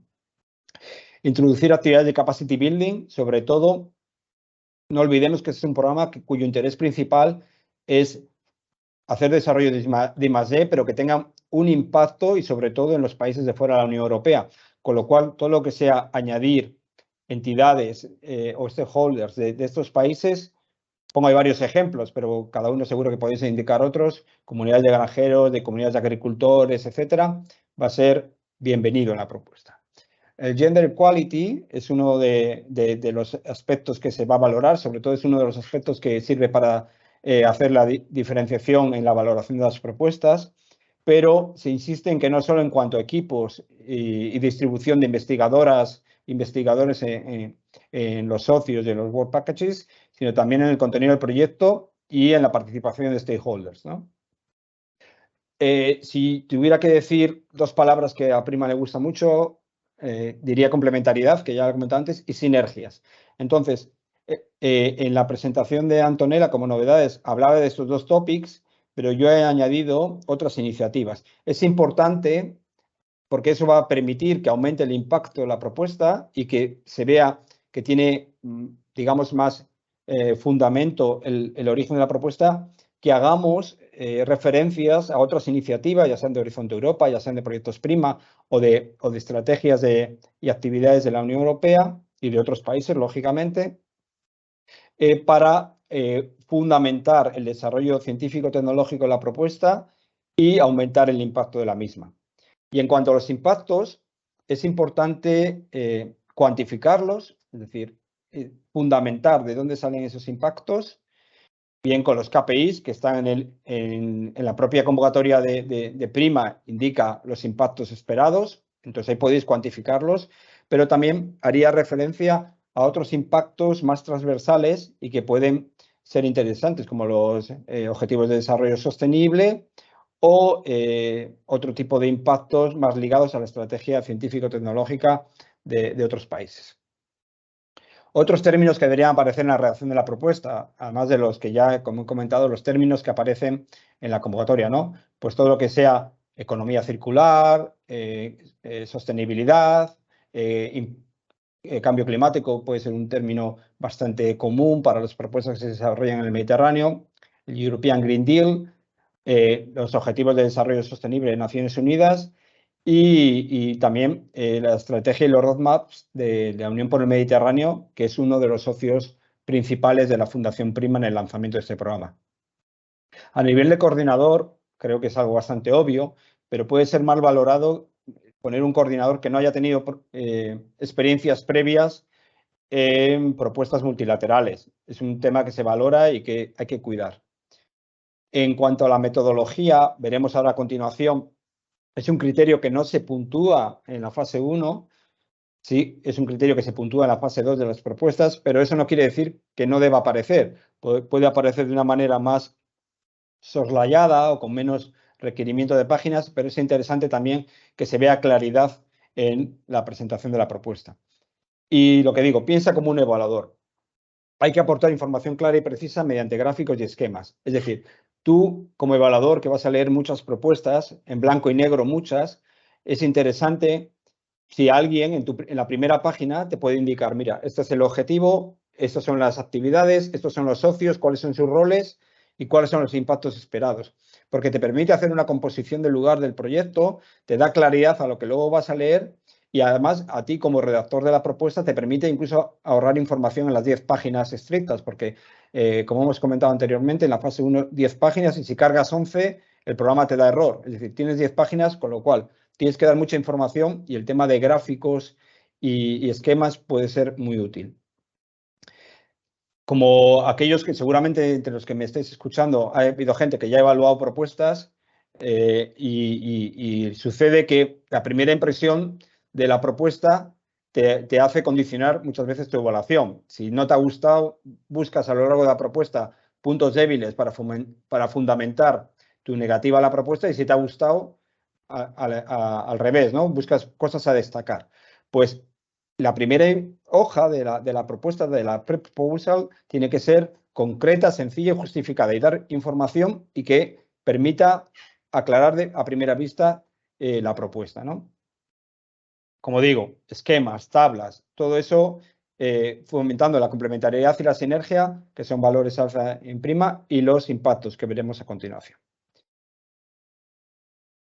A: Introducir actividades de capacity building, sobre todo, no olvidemos que este es un programa cuyo interés principal es hacer desarrollo de I+D, pero que tenga un impacto y sobre todo en los países de fuera de la Unión Europea, con lo cual todo lo que sea añadir entidades o stakeholders de estos países, pongo ahí varios ejemplos, pero cada uno seguro que podéis indicar otros, comunidades de granjeros, de comunidades de agricultores, etcétera, va a ser bienvenido en la propuesta. El Gender Equality es uno de los aspectos que se va a valorar, sobre todo es uno de los aspectos que sirve para hacer la diferenciación en la valoración de las propuestas, pero se insiste en que no solo en cuanto a equipos y distribución de investigadores en los socios de los Work Packages, sino también en el contenido del proyecto y en la participación de stakeholders, ¿no? Si tuviera que decir dos palabras que a Prima le gusta mucho, diría complementariedad, que ya lo he comentado antes, y sinergias. Entonces, en la presentación de Antonella, como novedades, hablaba de estos dos topics, pero yo he añadido otras iniciativas. Es importante porque eso va a permitir que aumente el impacto de la propuesta y que se vea que tiene, digamos, más fundamento el origen de la propuesta, que hagamos referencias a otras iniciativas, ya sean de Horizonte Europa, ya sean de proyectos Prima o de estrategias y actividades de la Unión Europea y de otros países, lógicamente, para fundamentar el desarrollo científico-tecnológico de la propuesta y aumentar el impacto de la misma. Y en cuanto a los impactos, es importante cuantificarlos, es decir, fundamentar de dónde salen esos impactos, bien con los KPIs que están en la propia convocatoria de Prima, indica los impactos esperados, entonces ahí podéis cuantificarlos, pero también haría referencia a otros impactos más transversales y que pueden ser interesantes, como los objetivos de desarrollo sostenible o otro tipo de impactos más ligados a la estrategia científico-tecnológica de otros países. Otros términos que deberían aparecer en la redacción de la propuesta, además de los que ya, como he comentado, los términos que aparecen en la convocatoria, ¿no? Pues todo lo que sea economía circular, sostenibilidad, cambio climático puede ser un término bastante común para las propuestas que se desarrollan en el Mediterráneo, el European Green Deal, los Objetivos de Desarrollo Sostenible de Naciones Unidas y también la estrategia y los roadmaps de la Unión por el Mediterráneo, que es uno de los socios principales de la Fundación Prima en el lanzamiento de este programa. A nivel de coordinador, creo que es algo bastante obvio, pero puede ser mal valorado poner un coordinador que no haya tenido experiencias previas en propuestas multilaterales. Es un tema que se valora y que hay que cuidar. En cuanto a la metodología, veremos ahora a continuación, es un criterio que no se puntúa en la fase 1, sí, es un criterio que se puntúa en la fase 2 de las propuestas, pero eso no quiere decir que no deba aparecer. Puede aparecer de una manera más soslayada o con menos requerimiento de páginas, pero es interesante también que se vea claridad en la presentación de la propuesta. Y lo que digo, piensa como un evaluador. Hay que aportar información clara y precisa mediante gráficos y esquemas. Es decir, tú como evaluador que vas a leer muchas propuestas, en blanco y negro muchas, es interesante si alguien en la primera página te puede indicar, mira, este es el objetivo, estas son las actividades, estos son los socios, cuáles son sus roles y cuáles son los impactos esperados. Porque te permite hacer una composición del lugar del proyecto, te da claridad a lo que luego vas a leer y además a ti como redactor de la propuesta te permite incluso ahorrar información en las 10 páginas estrictas, porque como hemos comentado anteriormente, en la fase 1 10 páginas y si cargas 11 el programa te da error. Es decir, tienes 10 páginas, con lo cual tienes que dar mucha información y el tema de gráficos y esquemas puede ser muy útil. Como aquellos que seguramente entre los que me estáis escuchando ha habido gente que ya ha evaluado propuestas y sucede que la primera impresión de la propuesta te hace condicionar muchas veces tu evaluación. Si no te ha gustado, buscas a lo largo de la propuesta puntos débiles para fundamentar tu negativa a la propuesta y si te ha gustado, al revés, ¿no? Buscas cosas a destacar. Pues la primera hoja de la propuesta de la proposal tiene que ser concreta, sencilla y justificada y dar información y que permita aclarar a primera vista la propuesta, ¿no? Como digo, esquemas, tablas, todo eso fomentando la complementariedad y la sinergia, que son valores alfa en prima, y los impactos que veremos a continuación.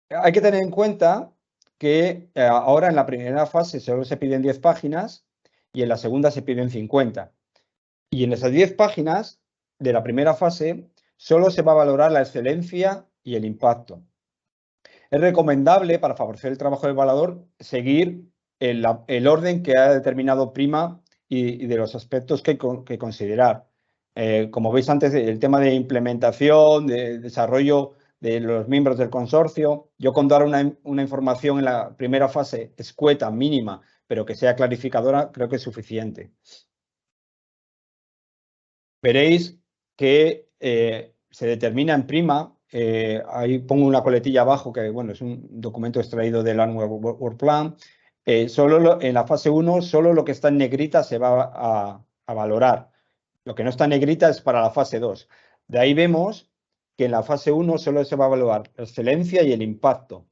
A: Hay que tener en cuenta que ahora en la primera fase solo se piden 10 páginas y en la segunda se piden 50. Y en esas 10 páginas de la primera fase solo se va a valorar la excelencia y el impacto. Es recomendable, para favorecer el trabajo del evaluador, seguir el orden que ha determinado prima y de los aspectos que considerar. Como veis antes, el tema de implementación, de desarrollo de los miembros del consorcio. Yo con dar una información en la primera fase escueta, mínima, pero que sea clarificadora, creo que es suficiente. Veréis que se determina en prima, ahí pongo una coletilla abajo, que bueno, es un documento extraído del Annual Work Plan. En la fase 1, solo lo que está en negrita se va a valorar. Lo que no está en negrita es para la fase 2. De ahí vemos que en la fase 1 solo se va a evaluar la excelencia y el impacto.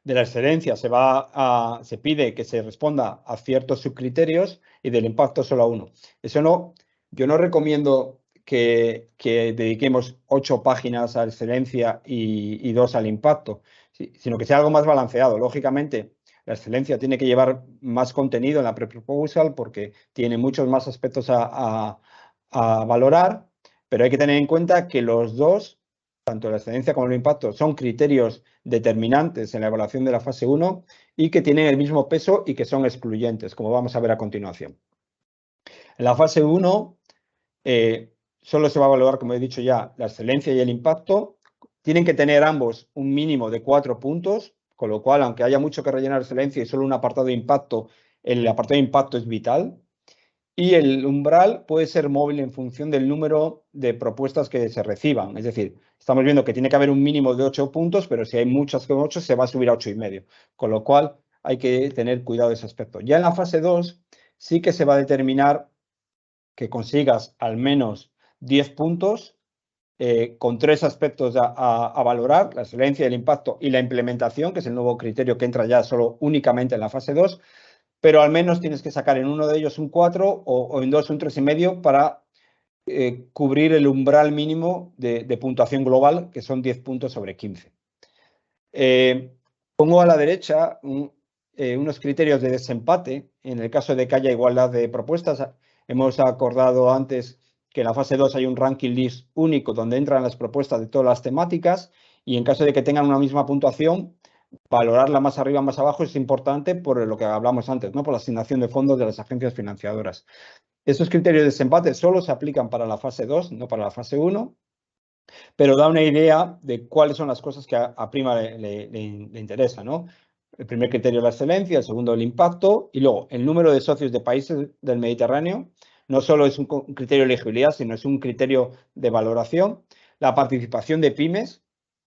A: De la excelencia se pide que se responda a ciertos subcriterios y del impacto solo a uno. Yo no recomiendo que dediquemos 8 páginas a excelencia y 2 al impacto, sino que sea algo más balanceado. Lógicamente, la excelencia tiene que llevar más contenido en la pre-proposal porque tiene muchos más aspectos a valorar, pero hay que tener en cuenta que los dos, tanto la excelencia como el impacto, son criterios determinantes en la evaluación de la fase 1 y que tienen el mismo peso y que son excluyentes, como vamos a ver a continuación. En la fase 1 solo se va a evaluar, como he dicho ya, la excelencia y el impacto. Tienen que tener ambos un mínimo de 4 puntos, con lo cual, aunque haya mucho que rellenar excelencia y solo un apartado de impacto, el apartado de impacto es vital. Y el umbral puede ser móvil en función del número de propuestas que se reciban. Es decir, estamos viendo que tiene que haber un mínimo de 8 puntos, pero si hay muchas con 8, se va a subir a 8,5. Con lo cual, hay que tener cuidado de ese aspecto. Ya en la fase 2, sí que se va a determinar que consigas al menos 10 puntos con 3 aspectos a valorar, la excelencia, el impacto y la implementación, que es el nuevo criterio que entra ya solo únicamente en la fase 2. Pero al menos tienes que sacar en uno de ellos un 4 o en dos un 3,5 para cubrir el umbral mínimo de puntuación global, que son 10 puntos sobre 15. Pongo a la derecha unos criterios de desempate. En el caso de que haya igualdad de propuestas, hemos acordado antes que en la fase 2 hay un ranking list único donde entran las propuestas de todas las temáticas y en caso de que tengan una misma puntuación, valorarla más arriba, más abajo es importante por lo que hablamos antes, ¿no? Por la asignación de fondos de las agencias financiadoras. Estos criterios de desempate solo se aplican para la fase 2, no para la fase 1, pero da una idea de cuáles son las cosas que a prima le interesa, ¿no? El primer criterio es la excelencia, el segundo el impacto y luego el número de socios de países del Mediterráneo. No solo es un criterio de elegibilidad, sino es un criterio de valoración. La participación de pymes,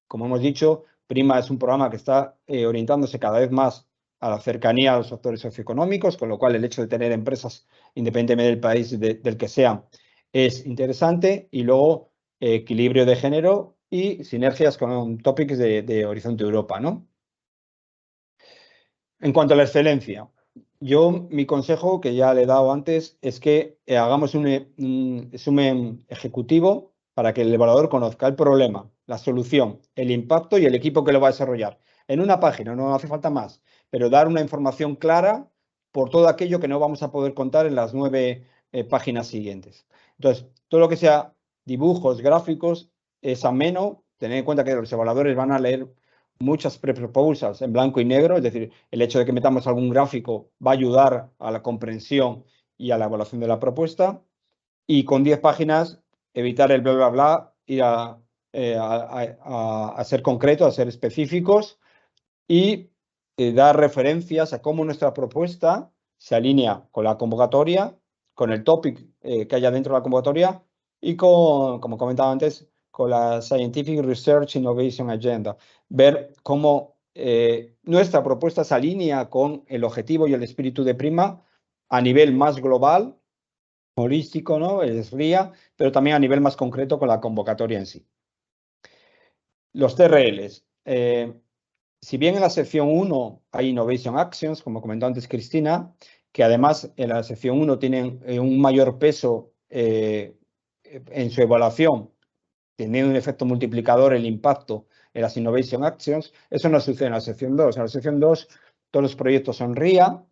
A: como hemos dicho, Prima es un programa que está orientándose cada vez más a la cercanía a los actores socioeconómicos, con lo cual el hecho de tener empresas, independientemente del país del que sea, es interesante. Y luego equilibrio de género y sinergias con topics de Horizonte Europa, ¿no? En cuanto a la excelencia, mi consejo, que ya le he dado antes, es que hagamos un resumen ejecutivo para que el evaluador conozca el problema, la solución, el impacto y el equipo que lo va a desarrollar. en una página, no hace falta más, pero dar una información clara por todo aquello que no vamos a poder contar en las 9 páginas siguientes. Entonces, todo lo que sea dibujos, gráficos, es ameno. Tened en cuenta que los evaluadores van a leer muchas pre-proposals en blanco y negro, es decir, el hecho de que metamos algún gráfico va a ayudar a la comprensión y a la evaluación de la propuesta. Y con 10 páginas, evitar el bla, bla, bla, ir a ser concreto, a ser específicos y dar referencias a cómo nuestra propuesta se alinea con la convocatoria, con el topic que haya dentro de la convocatoria y con, como comentaba antes, con la Scientific Research Innovation Agenda. Ver cómo nuestra propuesta se alinea con el objetivo y el espíritu de Prima a nivel más global, holístico, ¿no? Es RIA, pero también a nivel más concreto con la convocatoria en sí. Los TRLs. Si bien en la sección 1 hay Innovation Actions, como comentó antes Cristina, que además en la sección 1 tienen un mayor peso en su evaluación, teniendo un efecto multiplicador el impacto en las Innovation Actions, eso no sucede en la sección 2. En la sección 2 todos los proyectos son RIA,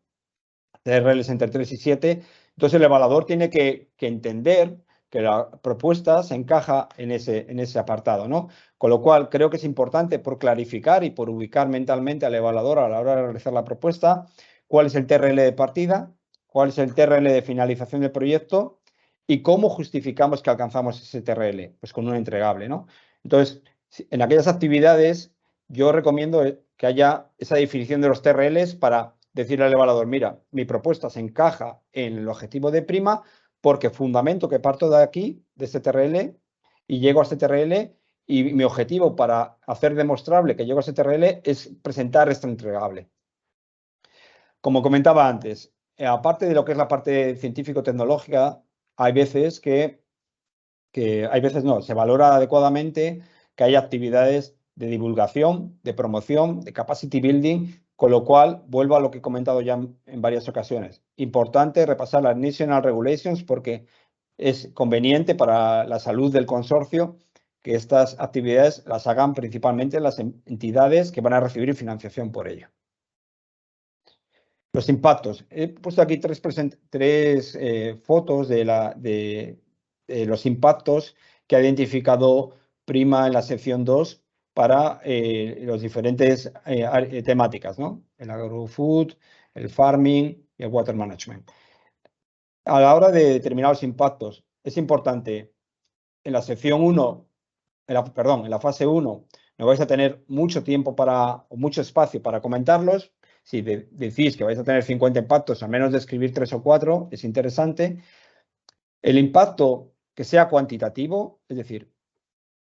A: TRLs entre 3 y 7, entonces el evaluador tiene que entender que la propuesta se encaja en ese apartado, ¿no? Con lo cual, creo que es importante por clarificar y por ubicar mentalmente al evaluador a la hora de realizar la propuesta, cuál es el TRL de partida, cuál es el TRL de finalización del proyecto y cómo justificamos que alcanzamos ese TRL, pues con un entregable, ¿no? Entonces, en aquellas actividades, yo recomiendo que haya esa definición de los TRLs para decirle al evaluador, mira, mi propuesta se encaja en el objetivo de Prima porque fundamento que parto de aquí, de este TRL, y llego a este TRL, y mi objetivo para hacer demostrable que llego a este TRL es presentar este entregable. Como comentaba antes, aparte de lo que es la parte científico-tecnológica, hay veces se valora adecuadamente que haya actividades de divulgación, de promoción, de capacity building, con lo cual vuelvo a lo que he comentado ya en varias ocasiones. Importante repasar las National Regulations porque es conveniente para la salud del consorcio que estas actividades las hagan principalmente las entidades que van a recibir financiación por ello. Los impactos. He puesto aquí tres fotos de los impactos que ha identificado Prima en la sección 2 para las diferentes temáticas, ¿no? El agrofood, el farming y el water management. A la hora de determinar los impactos, es importante en la sección 1, en la fase 1, no vais a tener mucho tiempo o mucho espacio para comentarlos. Si decís que vais a tener 50 impactos, al menos describir 3 o 4, es interesante. El impacto que sea cuantitativo, es decir,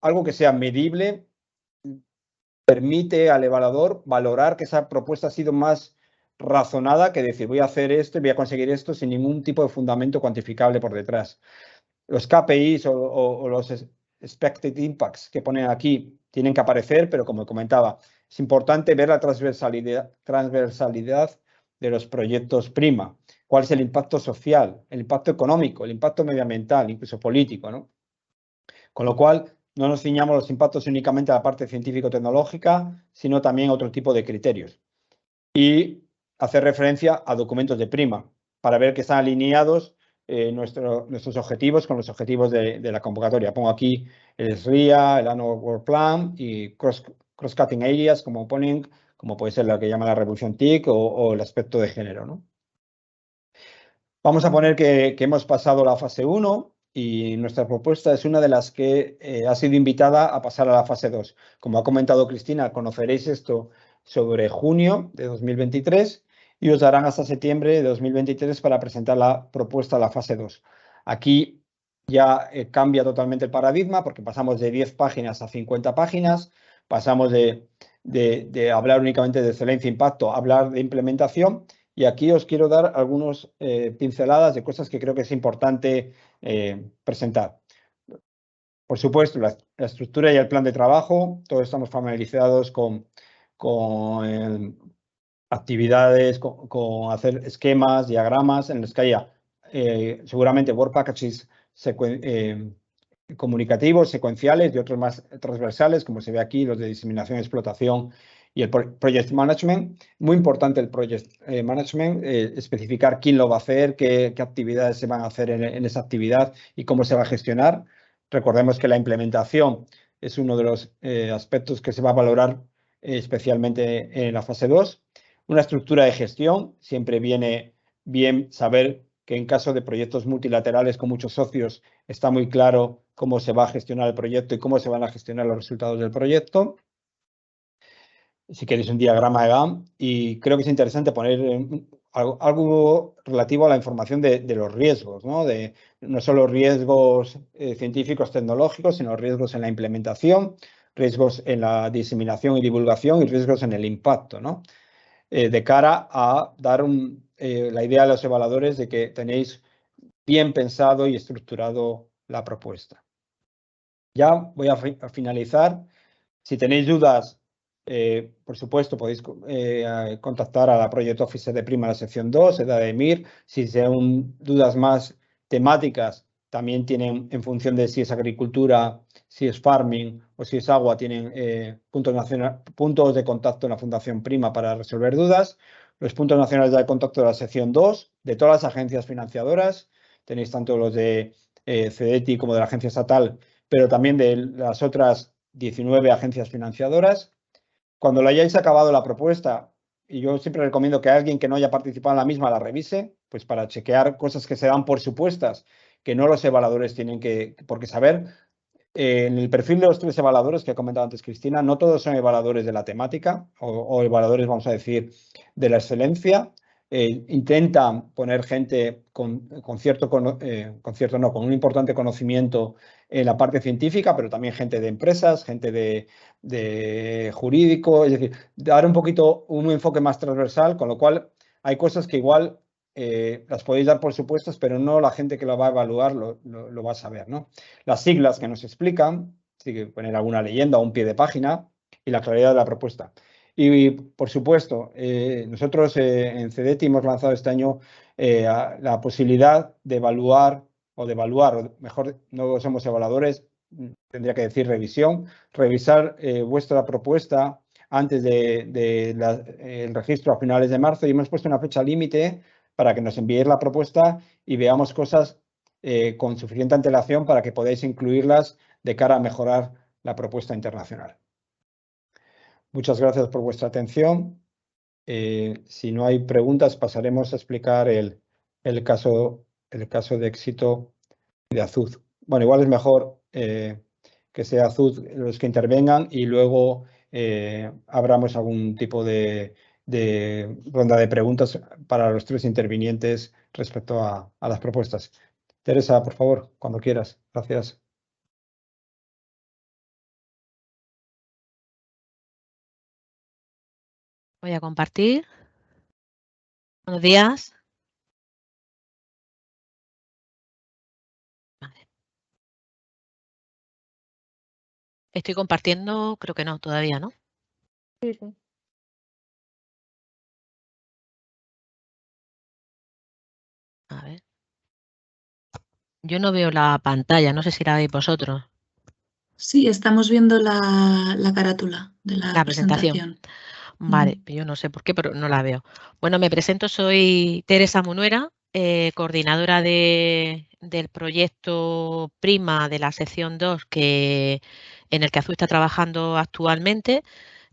A: algo que sea medible, permite al evaluador valorar que esa propuesta ha sido más razonada que decir voy a hacer esto y voy a conseguir esto sin ningún tipo de fundamento cuantificable por detrás. Los KPIs o los expected impacts que ponen aquí tienen que aparecer, pero como comentaba, es importante ver la transversalidad de los proyectos Prima. ¿Cuál es el impacto social, el impacto económico, el impacto medioambiental, incluso político, ¿no? Con lo cual, no nos ciñamos los impactos únicamente a la parte científico-tecnológica, sino también a otro tipo de criterios. Y hacer referencia a documentos de Prima para ver que están alineados nuestros objetivos con los objetivos de la convocatoria. Pongo aquí el SRIA, el Annual Work Plan y Cross-Cutting Areas, como ponen, como puede ser la que llama la revolución TIC o el aspecto de género, ¿no? Vamos a poner que hemos pasado la fase 1 y nuestra propuesta es una de las que ha sido invitada a pasar a la fase 2. Como ha comentado Cristina, conoceréis esto sobre junio de 2023 y os darán hasta septiembre de 2023 para presentar la propuesta a la fase 2. Aquí ya cambia totalmente el paradigma porque pasamos de 10 páginas a 50 páginas, pasamos de hablar únicamente de excelencia e impacto a hablar de implementación. Y aquí os quiero dar algunas pinceladas de cosas que creo que es importante presentar. Por supuesto, la estructura y el plan de trabajo, todos estamos familiarizados con actividades, con hacer esquemas, diagramas, en los que haya seguramente work packages comunicativos, secuenciales y otros más transversales, como se ve aquí, los de diseminación, explotación Y el Project Management, muy importante el Project Management, especificar quién lo va a hacer, qué actividades se van a hacer en esa actividad y cómo se va a gestionar. Recordemos que la implementación es uno de los aspectos que se va a valorar especialmente en la fase 2. Una estructura de gestión, siempre viene bien saber que en caso de proyectos multilaterales con muchos socios está muy claro cómo se va a gestionar el proyecto y cómo se van a gestionar los resultados del proyecto. Si queréis un diagrama de Gantt, y creo que es interesante poner algo relativo a la información de los riesgos, ¿no? No solo riesgos científicos, tecnológicos, sino riesgos en la implementación, riesgos en la diseminación y divulgación y riesgos en el impacto, ¿no? De cara a dar la idea a los evaluadores de que tenéis bien pensado y estructurado la propuesta. Ya voy a finalizar. Si tenéis dudas, por supuesto, podéis contactar a la Project Officer de Prima, la sección 2, de EMIR. Si son dudas más temáticas, también tienen, en función de si es agricultura, si es farming o si es agua, tienen puntos de contacto en la Fundación Prima para resolver dudas. Los puntos nacionales de contacto de la sección 2, de todas las agencias financiadoras. Tenéis tanto los de CEDETI como de la agencia estatal, pero también de las otras 19 agencias financiadoras. Cuando lo hayáis acabado la propuesta, y yo siempre recomiendo que alguien que no haya participado en la misma la revise, pues para chequear cosas que se dan por supuestas, que no los evaluadores tienen por qué saber. En el perfil de los 3 evaluadores que ha comentado antes Cristina, no todos son evaluadores de la temática o evaluadores, vamos a decir, de la excelencia. Intentan poner gente con un importante conocimiento en la parte científica, pero también gente de empresas, gente de jurídico, es decir, dar un poquito un enfoque más transversal, con lo cual hay cosas que igual las podéis dar por supuestas, pero no la gente que lo va a evaluar lo va a saber, ¿no? Las siglas que nos explican, sí que poner alguna leyenda o un pie de página y la claridad de la propuesta. Y, por supuesto, nosotros en CEDETI hemos lanzado este año la posibilidad de evaluar, o mejor, no somos evaluadores, tendría que decir revisión, revisar vuestra propuesta antes del registro a finales de marzo, y hemos puesto una fecha límite para que nos enviéis la propuesta y veamos cosas con suficiente antelación para que podáis incluirlas de cara a mejorar la propuesta internacional. Muchas gracias por vuestra atención. Si no hay preguntas, pasaremos a explicar el caso de éxito de Azud. Bueno, igual es mejor que sea Azud los que intervengan y luego abramos algún tipo de ronda de preguntas para los 3 intervinientes respecto a las propuestas. Teresa, por favor, cuando quieras. Gracias.
C: Voy a compartir. Buenos días. Vale. Estoy compartiendo, creo que no, todavía, ¿no?
D: Sí, sí.
C: A ver. Yo no veo la pantalla, no sé si la veis vosotros.
B: Sí, estamos viendo la carátula de la presentación.
C: Vale, yo no sé por qué, pero no la veo. Bueno, me presento, soy Teresa Munuera, coordinadora del proyecto Prima de la sección 2 en el que Azud está trabajando actualmente.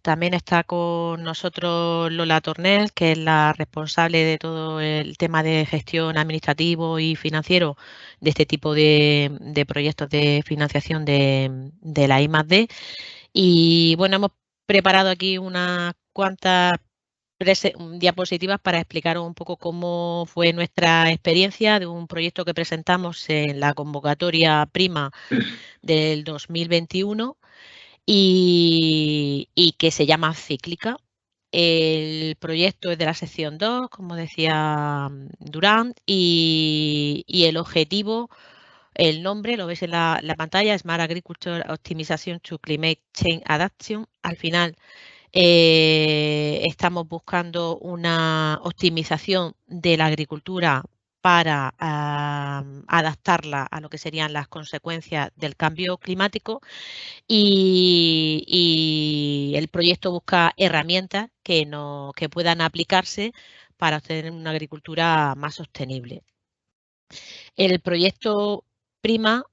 C: También está con nosotros Lola Tornel, que es la responsable de todo el tema de gestión administrativo y financiero de este tipo de proyectos de financiación de la I+D. Y bueno, hemos preparado aquí unas cuantas diapositivas para explicaros un poco cómo fue nuestra experiencia de un proyecto que presentamos en la convocatoria Prima del 2021 y que se llama Cíclica. El proyecto es de la sección 2, como decía Durán, y el objetivo, el nombre, lo veis en la pantalla, Smart Agriculture Optimization to Climate Change Adaptation. Al final estamos buscando una optimización de la agricultura para adaptarla a lo que serían las consecuencias del cambio climático y el proyecto busca herramientas que puedan aplicarse para obtener una agricultura más sostenible. El proyecto PRIMA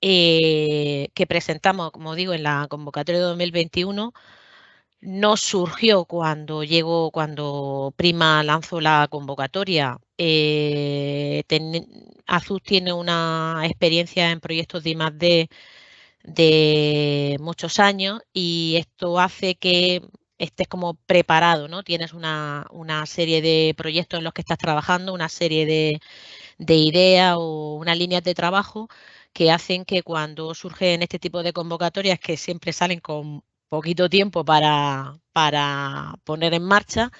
C: que presentamos, como digo, en la convocatoria de 2021, no surgió cuando PRIMA lanzó la convocatoria. Azud tiene una experiencia en proyectos de I+D de muchos años y esto hace que estés como preparado, ¿no? Tienes una serie de proyectos en los que estás trabajando, una serie de ideas o unas líneas de trabajo que hacen que cuando surgen este tipo de convocatorias que siempre salen con poquito tiempo para poner en marcha,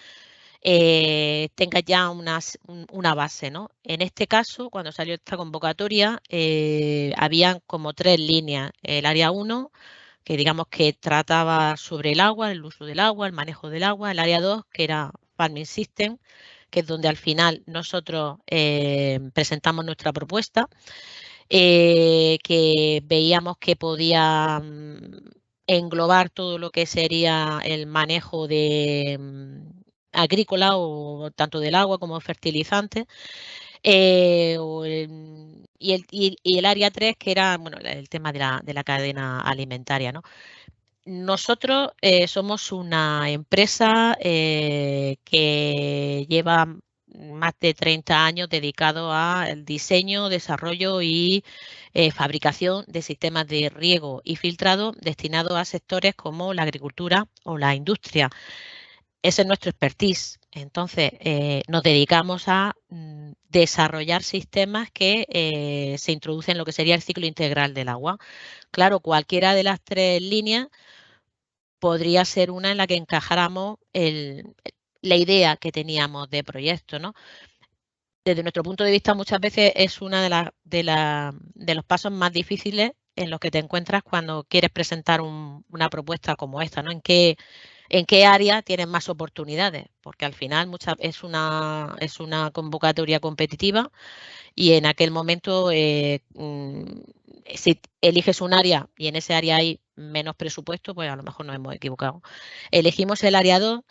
C: tengas ya una base, ¿no? En este caso, cuando salió esta convocatoria, habían como 3 líneas. El área 1, que digamos que trataba sobre el agua, el uso del agua, el manejo del agua. El área 2, que era Farming System, que es donde al final nosotros presentamos nuestra propuesta, que veíamos que podía englobar todo lo que sería el manejo de agrícola o tanto del agua como fertilizantes. Y el área 3, que era bueno, el tema de la cadena alimentaria, ¿no? Nosotros somos una empresa que lleva más de 30 años dedicado al diseño, desarrollo y fabricación de sistemas de riego y filtrado destinados a sectores como la agricultura o la industria. Ese es nuestro expertise. Entonces, nos dedicamos a desarrollar sistemas que se introducen en lo que sería el ciclo integral del agua. Claro, cualquiera de las 3 líneas podría ser una en la que encajáramos la idea que teníamos de proyecto, ¿no? Desde nuestro punto de vista, muchas veces es una de los pasos más difíciles en los que te encuentras cuando quieres presentar una propuesta como esta, ¿no? ¿En qué área tienes más oportunidades? Porque al final es una convocatoria competitiva y en aquel momento si eliges un área y en ese área hay menos presupuesto, pues a lo mejor nos hemos equivocado. Elegimos el área 2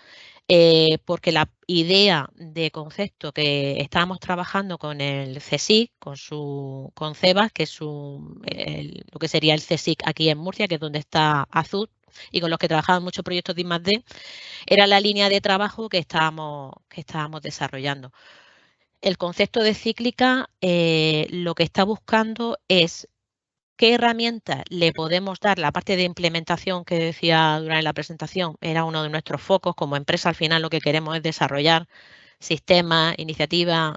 C: porque la idea de concepto que estábamos trabajando con el CSIC, con CEBAS, que es lo que sería el CSIC aquí en Murcia, que es donde está Azud, y con los que trabajaban muchos proyectos de I+D, era la línea de trabajo que estábamos desarrollando. El concepto de cíclica lo que está buscando es qué herramientas le podemos dar. La parte de implementación que decía durante la presentación era uno de nuestros focos. Como empresa, al final lo que queremos es desarrollar sistemas, iniciativas,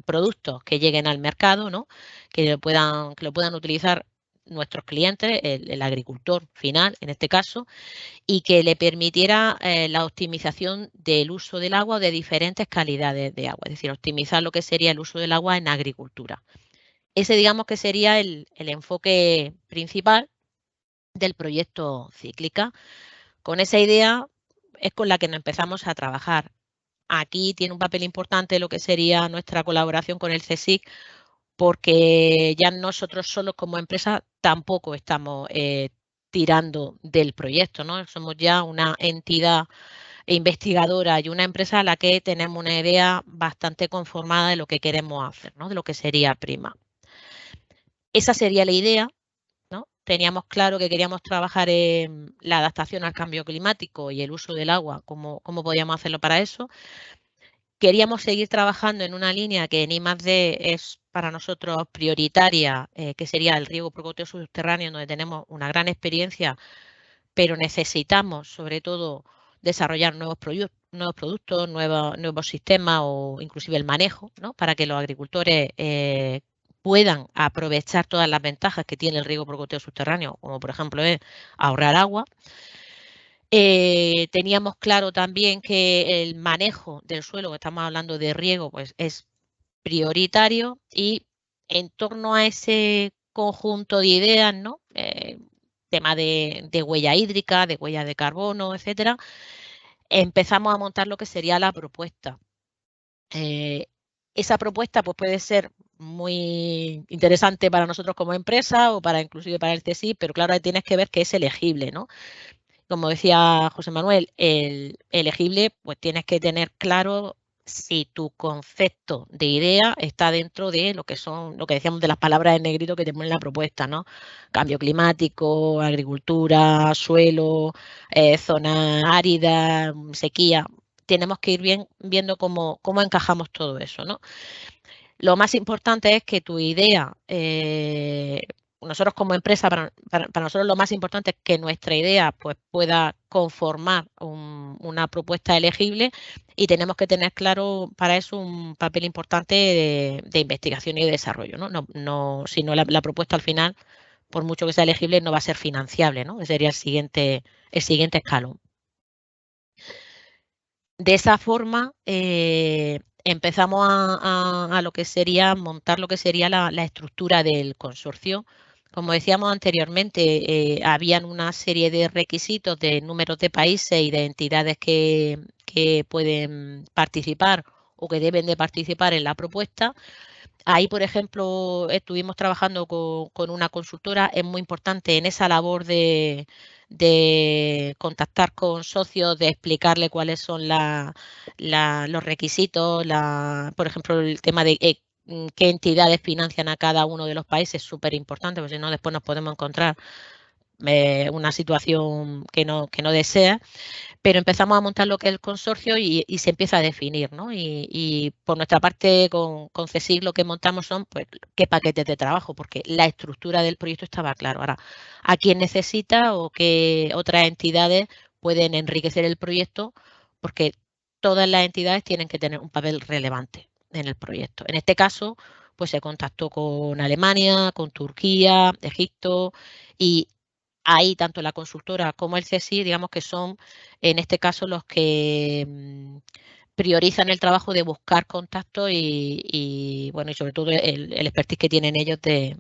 C: productos que lleguen al mercado, ¿no? que lo puedan utilizar nuestros clientes, el agricultor final en este caso, y que le permitiera la optimización del uso del agua o de diferentes calidades de agua, es decir, optimizar lo que sería el uso del agua en agricultura. Ese digamos que sería el enfoque principal del proyecto Cíclica. Con esa idea es con la que nos empezamos a trabajar. Aquí tiene un papel importante lo que sería nuestra colaboración con el CSIC, porque ya nosotros solos como empresa tampoco estamos tirando del proyecto, ¿no? Somos ya una entidad investigadora y una empresa a la que tenemos una idea bastante conformada de lo que queremos hacer, ¿no? De lo que sería PRIMA. Esa sería la idea, ¿no? Teníamos claro que queríamos trabajar en la adaptación al cambio climático y el uso del agua, cómo podíamos hacerlo para eso. Queríamos seguir trabajando en una línea que en I+D es para nosotros prioritaria, que sería el riego por goteo subterráneo, donde tenemos una gran experiencia, pero necesitamos sobre todo desarrollar nuevos productos, nuevos sistemas o inclusive el manejo, ¿no? Para que los agricultores puedan aprovechar todas las ventajas que tiene el riego por goteo subterráneo, como por ejemplo es ahorrar agua. Teníamos claro también que el manejo del suelo, que estamos hablando de riego, pues es prioritario y en torno a ese conjunto de ideas, ¿no? Tema de huella hídrica, de huella de carbono, etcétera, empezamos a montar lo que sería la propuesta. esa propuesta pues, puede ser muy interesante para nosotros como empresa o para inclusive para el CSIC, pero claro, ahí tienes que ver que es elegible, ¿no? Como decía José Manuel, el elegible, pues tienes que tener claro si tu concepto de idea está dentro de lo que son, lo que decíamos de las palabras en negrito que te ponen la propuesta, ¿no? Cambio climático, agricultura, suelo, zona árida, sequía. Tenemos que ir viendo cómo encajamos todo eso, ¿no? Lo más importante es que tu idea, nosotros como empresa, para nosotros lo más importante es que nuestra idea pues, pueda conformar una propuesta elegible y tenemos que tener claro para eso un papel importante de investigación y de desarrollo, ¿no? Si no la propuesta al final, por mucho que sea elegible, no va a ser financiable, ¿no? Ese sería el siguiente escalón. De esa forma, empezamos a lo que sería montar lo que sería la estructura del consorcio. Como decíamos anteriormente, habían una serie de requisitos de números de países y de entidades que pueden participar o que deben de participar en la propuesta. Ahí, por ejemplo, estuvimos trabajando con una consultora. Es muy importante en esa labor de contactar con socios, de explicarle cuáles son los requisitos, por ejemplo, el tema de qué entidades financian a cada uno de los países es súper importante, porque si no después nos podemos encontrar una situación que no desea. Pero empezamos a montar lo que es el consorcio y se empieza a definir, ¿no? Y por nuestra parte, con CSIC lo que montamos son pues, qué paquetes de trabajo, porque la estructura del proyecto estaba claro. Ahora, a quién necesita o qué otras entidades pueden enriquecer el proyecto, porque todas las entidades tienen que tener un papel relevante en el proyecto. En este caso, pues se contactó con Alemania, con Turquía, Egipto y ahí tanto la consultora como el CSIC, digamos que son en este caso los que priorizan el trabajo de buscar contactos y bueno, y sobre todo el expertise que tienen ellos de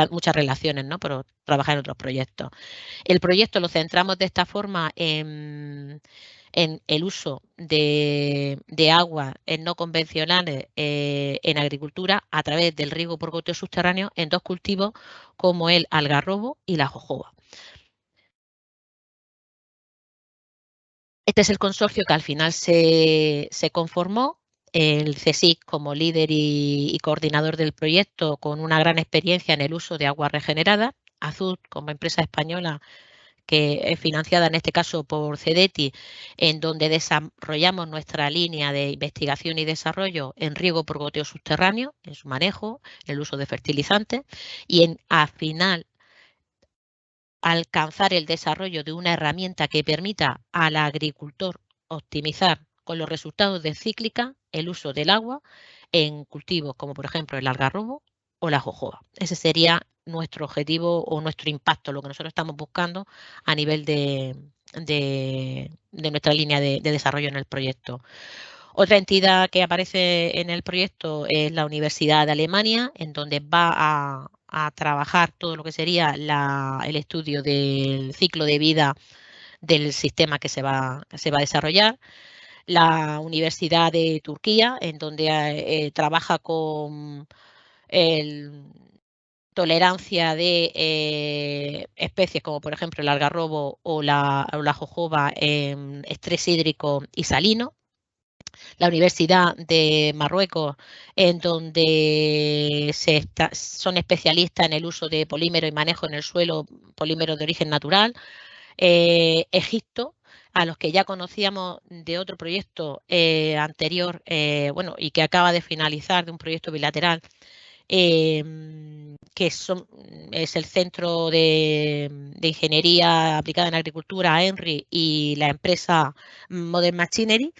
C: muchas relaciones, ¿no? Pero trabajar en otros proyectos. El proyecto lo centramos de esta forma en el uso de agua no convencionales en agricultura a través del riego por goteo subterráneo en dos cultivos como el algarrobo y la jojoba. Este es el consorcio que al final se conformó. El CSIC como líder y coordinador del proyecto con una gran experiencia en el uso de agua regenerada. Azud como empresa española que es financiada en este caso por CEDETI, en donde desarrollamos nuestra línea de investigación y desarrollo en riego por goteo subterráneo, en su manejo, en el uso de fertilizantes y al final alcanzar el desarrollo de una herramienta que permita al agricultor optimizar con los resultados de cíclica el uso del agua en cultivos como por ejemplo el algarrobo o la jojoba. Ese sería nuestro objetivo o nuestro impacto, lo que nosotros estamos buscando a nivel de nuestra línea de desarrollo en el proyecto. Otra entidad que aparece en el proyecto es la Universidad de Alemania, en donde va a trabajar todo lo que sería el estudio del ciclo de vida del sistema que se va a desarrollar. La Universidad de Turquía, en donde trabaja con tolerancia de especies como por ejemplo el algarrobo o la jojoba en estrés hídrico y salino. La Universidad de Marruecos, en donde son especialistas en el uso de polímero y manejo en el suelo, polímeros de origen natural. Egipto, a los que ya conocíamos de otro proyecto anterior, bueno, y que acaba de finalizar de un proyecto bilateral, que es el Centro de Ingeniería Aplicada en Agricultura, ENRI, y la empresa Modern Machinery.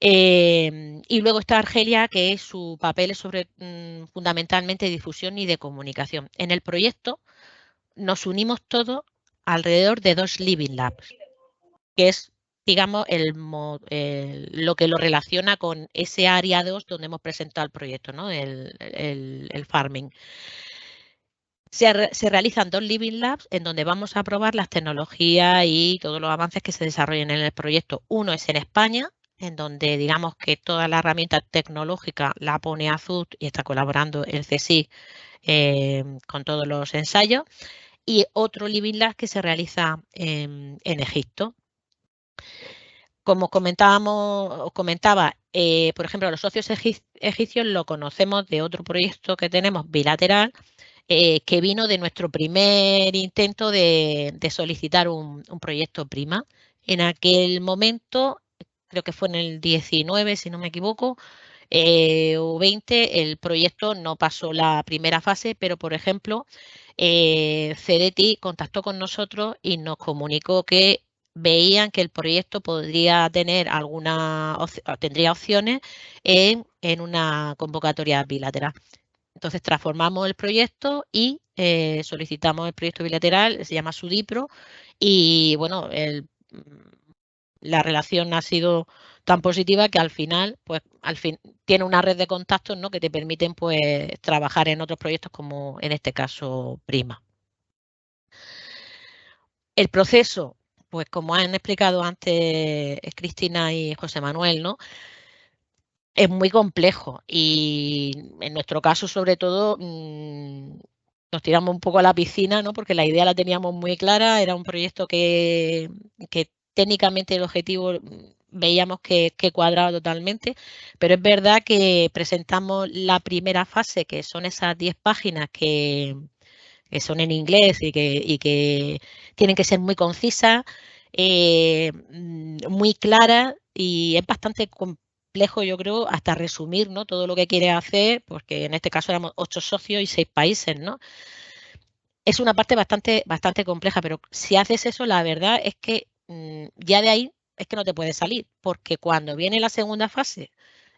C: Y luego está Argelia, que su papel es sobre fundamentalmente difusión y de comunicación. En el proyecto nos unimos todos alrededor de 2 Living Labs, que es, digamos, lo que lo relaciona con ese área 2 donde hemos presentado el proyecto, ¿no? el farming. Se realizan 2 Living Labs en donde vamos a probar las tecnologías y todos los avances que se desarrollen en el proyecto. Uno es en España, en donde digamos que toda la herramienta tecnológica la pone Azul y está colaborando el CSIC con todos los ensayos, y otro Living Lab que se realiza en Egipto. Como comentaba, por ejemplo, los socios egipcios lo conocemos de otro proyecto que tenemos bilateral, que vino de nuestro primer intento de solicitar un proyecto PRIMA. En aquel momento, creo que fue en el 19, si no me equivoco, o 20, el proyecto no pasó la primera fase, pero, por ejemplo, CDTI contactó con nosotros y nos comunicó que veían que el proyecto podría tener tendría opciones en una convocatoria bilateral. Entonces transformamos el proyecto y solicitamos el proyecto bilateral, se llama SUDIPRO, y bueno, la relación ha sido tan positiva que al final tiene una red de contactos, ¿no?, que te permiten pues trabajar en otros proyectos, como en este caso PRIMA. El proceso, pues como han explicado antes Cristina y José Manuel, ¿no?, es muy complejo, y en nuestro caso, sobre todo, nos tiramos un poco a la piscina, ¿no?, porque la idea la teníamos muy clara. Era un proyecto que técnicamente el objetivo veíamos que cuadraba totalmente, pero es verdad que presentamos la primera fase, que son esas 10 páginas que son en inglés y que tienen que ser muy concisas, muy claras, y es bastante complejo, yo creo, hasta resumir, ¿no?, todo lo que quiere hacer, porque en este caso éramos 8 socios y 6 países, ¿no? Es una parte bastante compleja, pero si haces eso, la verdad es que ya de ahí es que no te puedes salir, porque cuando viene la segunda fase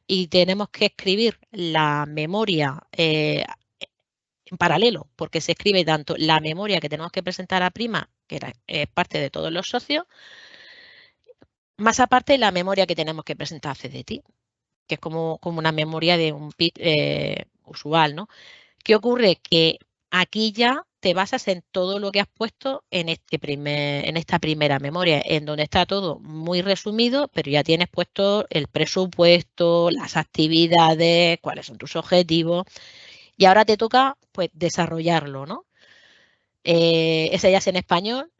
C: y tenemos que escribir la memoria en paralelo, porque se escribe tanto la memoria que tenemos que presentar a Prima, que es parte de todos los socios, más aparte la memoria que tenemos que presentar a CDTI, que es como una memoria de un PIT usual, ¿no? ¿Qué ocurre? Que aquí ya te basas en todo lo que has puesto en esta primera memoria, en donde está todo muy resumido, pero ya tienes puesto el presupuesto, las actividades, cuáles son tus objetivos, y ahora te toca pues desarrollarlo, ¿no? Ese ya es en español,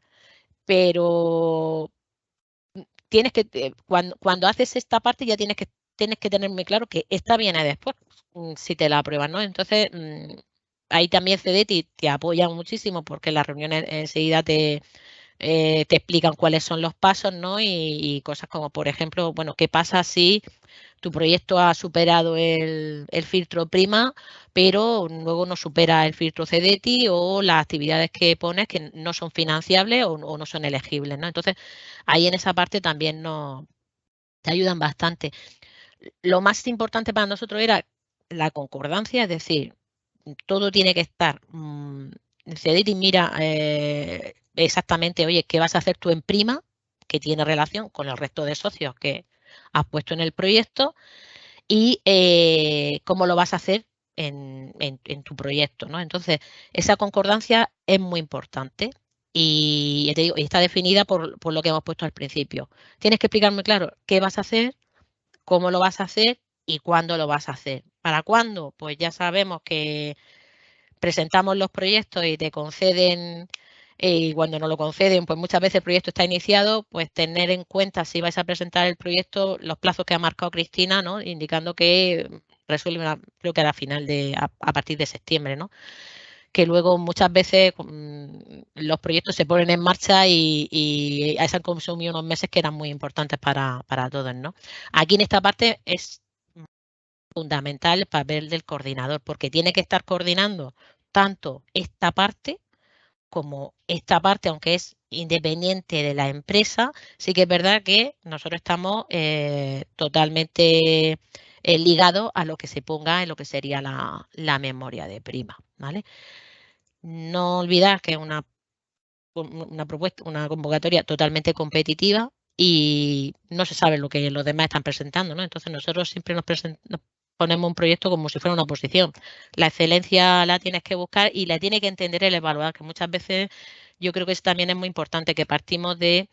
C: pero tienes que, cuando haces esta parte, ya tienes que tener muy claro que esta viene después, si te la aprueban, ¿no? Entonces, ahí también CDTI te apoya muchísimo, porque en las reuniones enseguida te explican cuáles son los pasos, ¿no? Y cosas como, por ejemplo, bueno, ¿qué pasa si tu proyecto ha superado el filtro Prima, pero luego no supera el filtro CDTI, o las actividades que pones que no son financiables o no son elegibles, ¿no? Entonces, ahí en esa parte también te ayudan bastante. Lo más importante para nosotros era la concordancia, es decir, todo tiene que estar. CDTI mira exactamente, oye, ¿qué vas a hacer tú en Prima?, que tiene relación con el resto de socios que has puesto en el proyecto, y cómo lo vas a hacer en tu proyecto, ¿no? Entonces, esa concordancia es muy importante, y ya te digo, está definida por lo que hemos puesto al principio. Tienes que explicar muy claro qué vas a hacer, cómo lo vas a hacer y cuándo lo vas a hacer. ¿Para cuándo? Pues ya sabemos que presentamos los proyectos y te conceden, y cuando no lo conceden, pues muchas veces el proyecto está iniciado, pues tener en cuenta, si vais a presentar el proyecto, los plazos que ha marcado Cristina, ¿no?, indicando que resuelve, creo que a la final a partir de septiembre, ¿no?, que luego muchas veces los proyectos se ponen en marcha y se han consumido unos meses que eran muy importantes para todos, ¿no? Aquí en esta parte es fundamental el papel del coordinador, porque tiene que estar coordinando tanto esta parte como esta parte, aunque es independiente de la empresa. Sí que es verdad que nosotros estamos totalmente ligados a lo que se ponga en lo que sería la memoria de Prima, ¿vale? No olvidar que es una propuesta, una convocatoria totalmente competitiva, y no se sabe lo que los demás están presentando, ¿no? Entonces, nosotros siempre nos ponemos un proyecto como si fuera una oposición. La excelencia la tienes que buscar y la tiene que entender el evaluador, que muchas veces yo creo que eso también es muy importante, que partimos de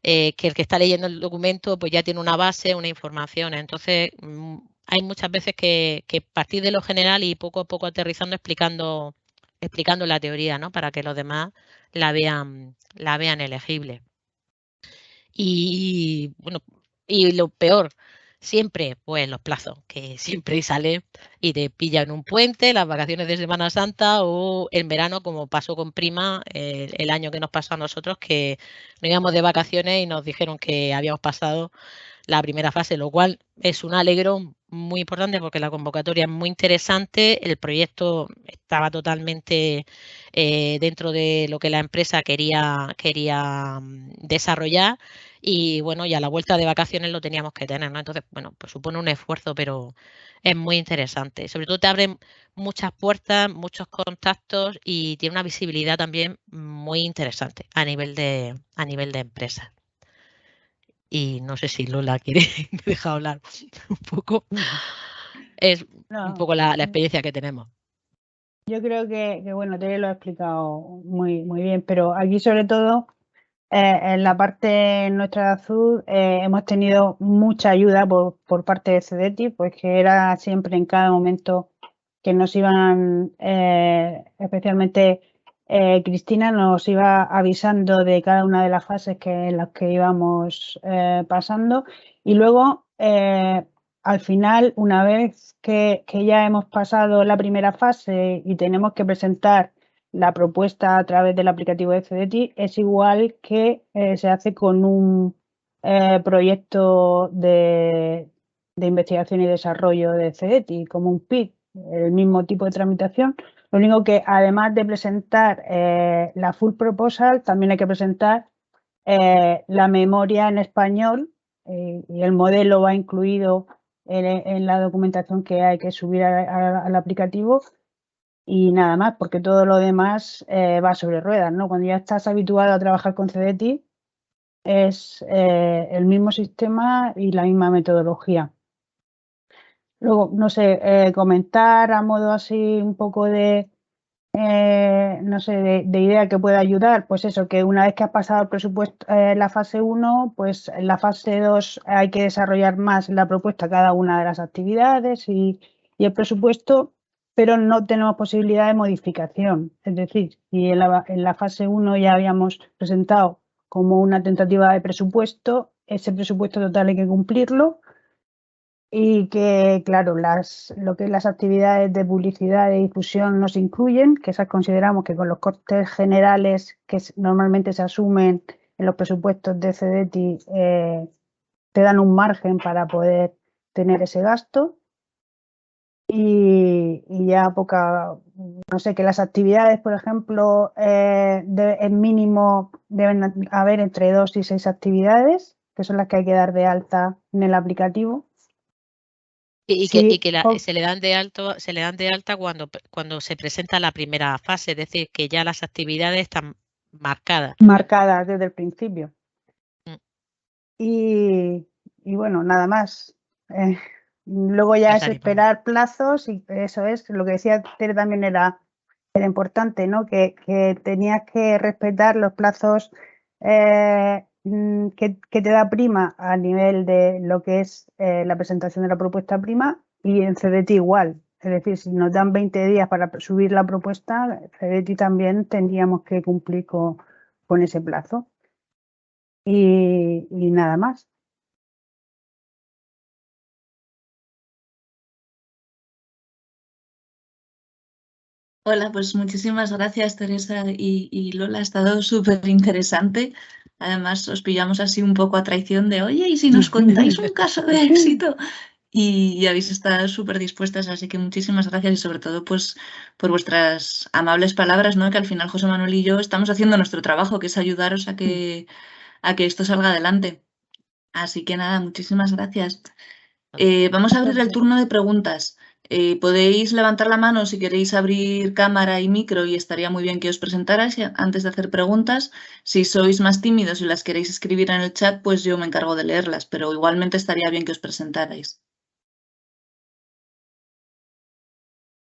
C: que el que está leyendo el documento pues ya tiene una base, una información. Entonces, hay muchas veces que partir de lo general y poco a poco aterrizando, explicando la teoría, ¿no? Para que los demás la vean elegible. Y bueno, y lo peor, siempre, pues los plazos, que siempre sale y te pilla en un puente, las vacaciones de Semana Santa o en verano, como pasó con Prima el año que nos pasó a nosotros, que nos íbamos de vacaciones y nos dijeron que habíamos pasado la primera fase, lo cual es un alegrón muy importante porque la convocatoria es muy interesante, el proyecto estaba totalmente dentro de lo que la empresa quería desarrollar y bueno, ya a la vuelta de vacaciones lo teníamos que tener, ¿no? Entonces, bueno, pues supone un esfuerzo, pero es muy interesante. Sobre todo te abre muchas puertas, muchos contactos y tiene una visibilidad también muy interesante a nivel de empresa. Y no sé si Lola quiere me deja hablar un poco. Es un poco la experiencia que tenemos.
D: Yo creo que bueno, te lo he explicado muy bien, pero aquí sobre todo en la parte nuestra de Azul hemos tenido mucha ayuda por parte de CDTI, pues que era siempre en cada momento que nos iban, especialmente Cristina nos iba avisando de cada una de las fases en las que íbamos pasando y luego al final, una vez que ya hemos pasado la primera fase y tenemos que presentar la propuesta a través del aplicativo de CDTI, es igual que se hace con un proyecto de investigación y desarrollo de CDTI, como un PIT, el mismo tipo de tramitación. Lo único que además de presentar la full proposal, también hay que presentar la memoria en español y el modelo va incluido en la documentación que hay que subir al aplicativo y nada más, porque todo lo demás va sobre ruedas, ¿no? Cuando ya estás habituado a trabajar con CDTI es el mismo sistema y la misma metodología. Luego, no sé, comentar a modo así un poco de, no sé, de idea que pueda ayudar, pues eso, que una vez que has pasado el presupuesto, la fase 1, pues en la fase 2 hay que desarrollar más la propuesta, cada una de las actividades y el presupuesto, pero no tenemos posibilidad de modificación. Es decir, si en la fase 1 ya habíamos presentado como una tentativa de presupuesto, ese presupuesto total hay que cumplirlo. Y que, claro, lo que es las actividades de publicidad y difusión nos incluyen, que esas consideramos que con los costes generales que normalmente se asumen en los presupuestos de CDTI te dan un margen para poder tener ese gasto. Y ya no sé, que las actividades, por ejemplo, en mínimo deben haber entre 2 y 6 actividades, que son las que hay que dar de alta en el aplicativo.
C: Y que se le dan de alta cuando se presenta la primera fase, es decir, que ya las actividades están marcadas.
D: Marcadas desde el principio. Y bueno, nada más. Luego ya es esperar plazos y eso es, lo que decía Tere también era importante, ¿no? Que tenías que respetar los plazos que te da Prima a nivel de lo que es la presentación de la propuesta Prima y en CDTI igual. Es decir, si nos dan 20 días para subir la propuesta, CDTI también tendríamos que cumplir con ese plazo. Y nada más.
B: Hola, pues muchísimas gracias Teresa y Lola, ha estado súper interesante. Además os pillamos así un poco a traición de, oye, ¿y si nos contáis un caso de éxito? Y habéis estado súper dispuestas, así que muchísimas gracias y sobre todo pues por vuestras amables palabras, ¿no? Que al final José Manuel y yo estamos haciendo nuestro trabajo, que es ayudaros a que esto salga adelante. Así que nada, muchísimas gracias. Vamos a abrir el turno de preguntas. Podéis levantar la mano si queréis abrir cámara y micro y estaría muy bien que os presentarais antes de hacer preguntas. Si sois más tímidos y las queréis escribir en el chat, pues yo me encargo de leerlas, pero igualmente estaría bien que os presentarais.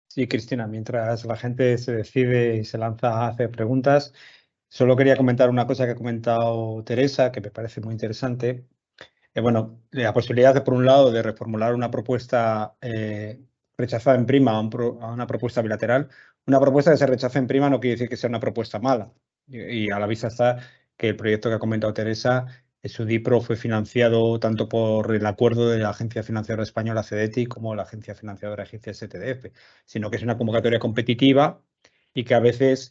A: Sí, Cristina, mientras la gente se decide y se lanza a hacer preguntas, Solo quería comentar una cosa que ha comentado Teresa, que me parece muy interesante. Bueno, la posibilidad de, por un lado, de reformular una propuesta rechazada en prima a una propuesta bilateral. Una propuesta que se rechace en prima no quiere decir que sea una propuesta mala. Y a la vista está que el proyecto que ha comentado Teresa, su DIPRO fue financiado tanto por el acuerdo de la Agencia Financiera Española CEDETI como la Agencia Financiadora Egipcia STDF, sino que es una convocatoria competitiva y que a veces,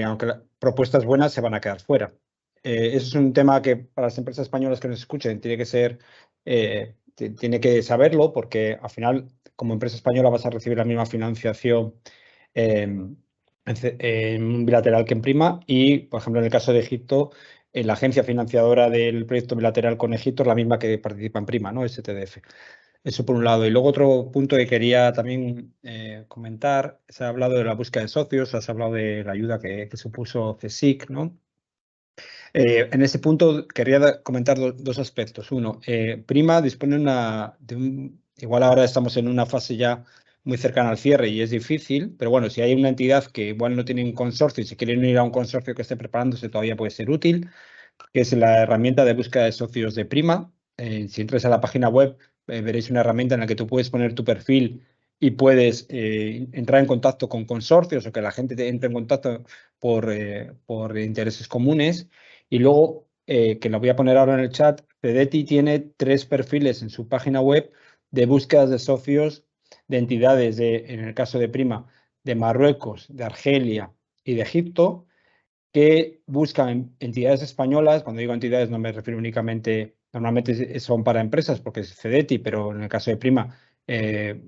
A: aunque las propuestas buenas, se van a quedar fuera. Eso es un tema que para las empresas españolas que nos escuchen tiene que ser, tiene que saberlo, porque al final, como empresa española, vas a recibir la misma financiación en un bilateral que en prima. Y, por ejemplo, en el caso de Egipto, la agencia financiadora del proyecto bilateral con Egipto es la misma que participa en prima, ¿no? STDF. Eso por un lado. Y luego otro punto que quería también comentar, se ha hablado de la búsqueda de socios, se ha hablado de la ayuda que supuso CSIC, ¿no? En ese punto quería comentar dos aspectos. Uno, Prima dispone igual ahora estamos en una fase ya muy cercana al cierre y es difícil, pero bueno, si hay una entidad que igual no tiene un consorcio y si quieren ir a un consorcio que esté preparándose todavía puede ser útil, que es la herramienta de búsqueda de socios de Prima. Si entras a la página web, veréis una herramienta en la que tú puedes poner tu perfil y puedes entrar en contacto con consorcios o que la gente entre en contacto por intereses comunes. Y luego, que lo voy a poner ahora en el chat, CEDETI tiene 3 perfiles en su página web de búsquedas de socios de entidades, en el caso de Prima, de Marruecos, de Argelia y de Egipto, que buscan entidades españolas. Cuando digo entidades no me refiero únicamente, normalmente son para empresas porque es CEDETI, pero en el caso de Prima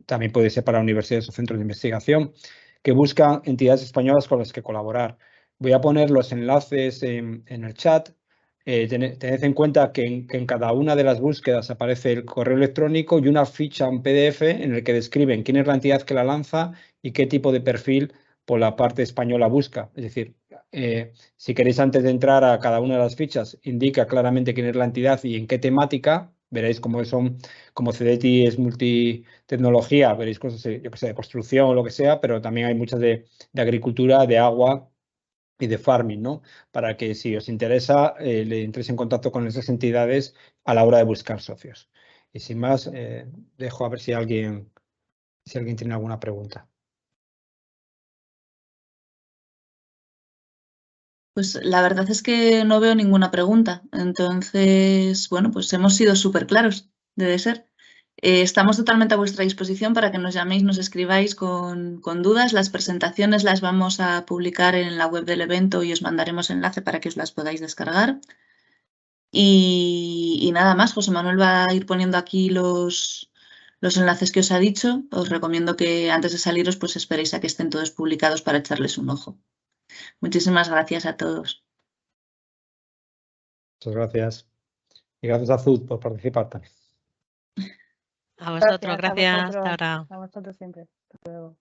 A: también puede ser para universidades o centros de investigación, que buscan entidades españolas con las que colaborar. Voy a poner los enlaces en el chat. Tened en cuenta que en cada una de las búsquedas aparece el correo electrónico y una ficha, un PDF, en el que describen quién es la entidad que la lanza y qué tipo de perfil por la parte española busca. Es decir, si queréis, antes de entrar a cada una de las fichas, indica claramente quién es la entidad y en qué temática. Veréis cómo como CEDETI es multitecnología, veréis cosas, yo que sé, de construcción o lo que sea, pero también hay muchas de agricultura, de agua y de farming, ¿no? Para que, si os interesa, le entréis en contacto con esas entidades a la hora de buscar socios. Y sin más, dejo a ver si alguien tiene alguna pregunta.
B: Pues la verdad es que no veo ninguna pregunta. Entonces, bueno, pues hemos sido súper claros, debe ser. Estamos totalmente a vuestra disposición para que nos llaméis, nos escribáis con dudas. Las presentaciones las vamos a publicar en la web del evento y os mandaremos enlace para que os las podáis descargar. Y nada más, José Manuel va a ir poniendo aquí los enlaces que os ha dicho. Os recomiendo que antes de saliros pues esperéis a que estén todos publicados para echarles un ojo. Muchísimas gracias a todos.
A: Muchas gracias. Y gracias a Azud por participar también.
C: A vosotros,
D: Gracias a
C: gracias.
D: vosotros,
C: Hasta ahora.
D: a vosotros siempre. Hasta luego.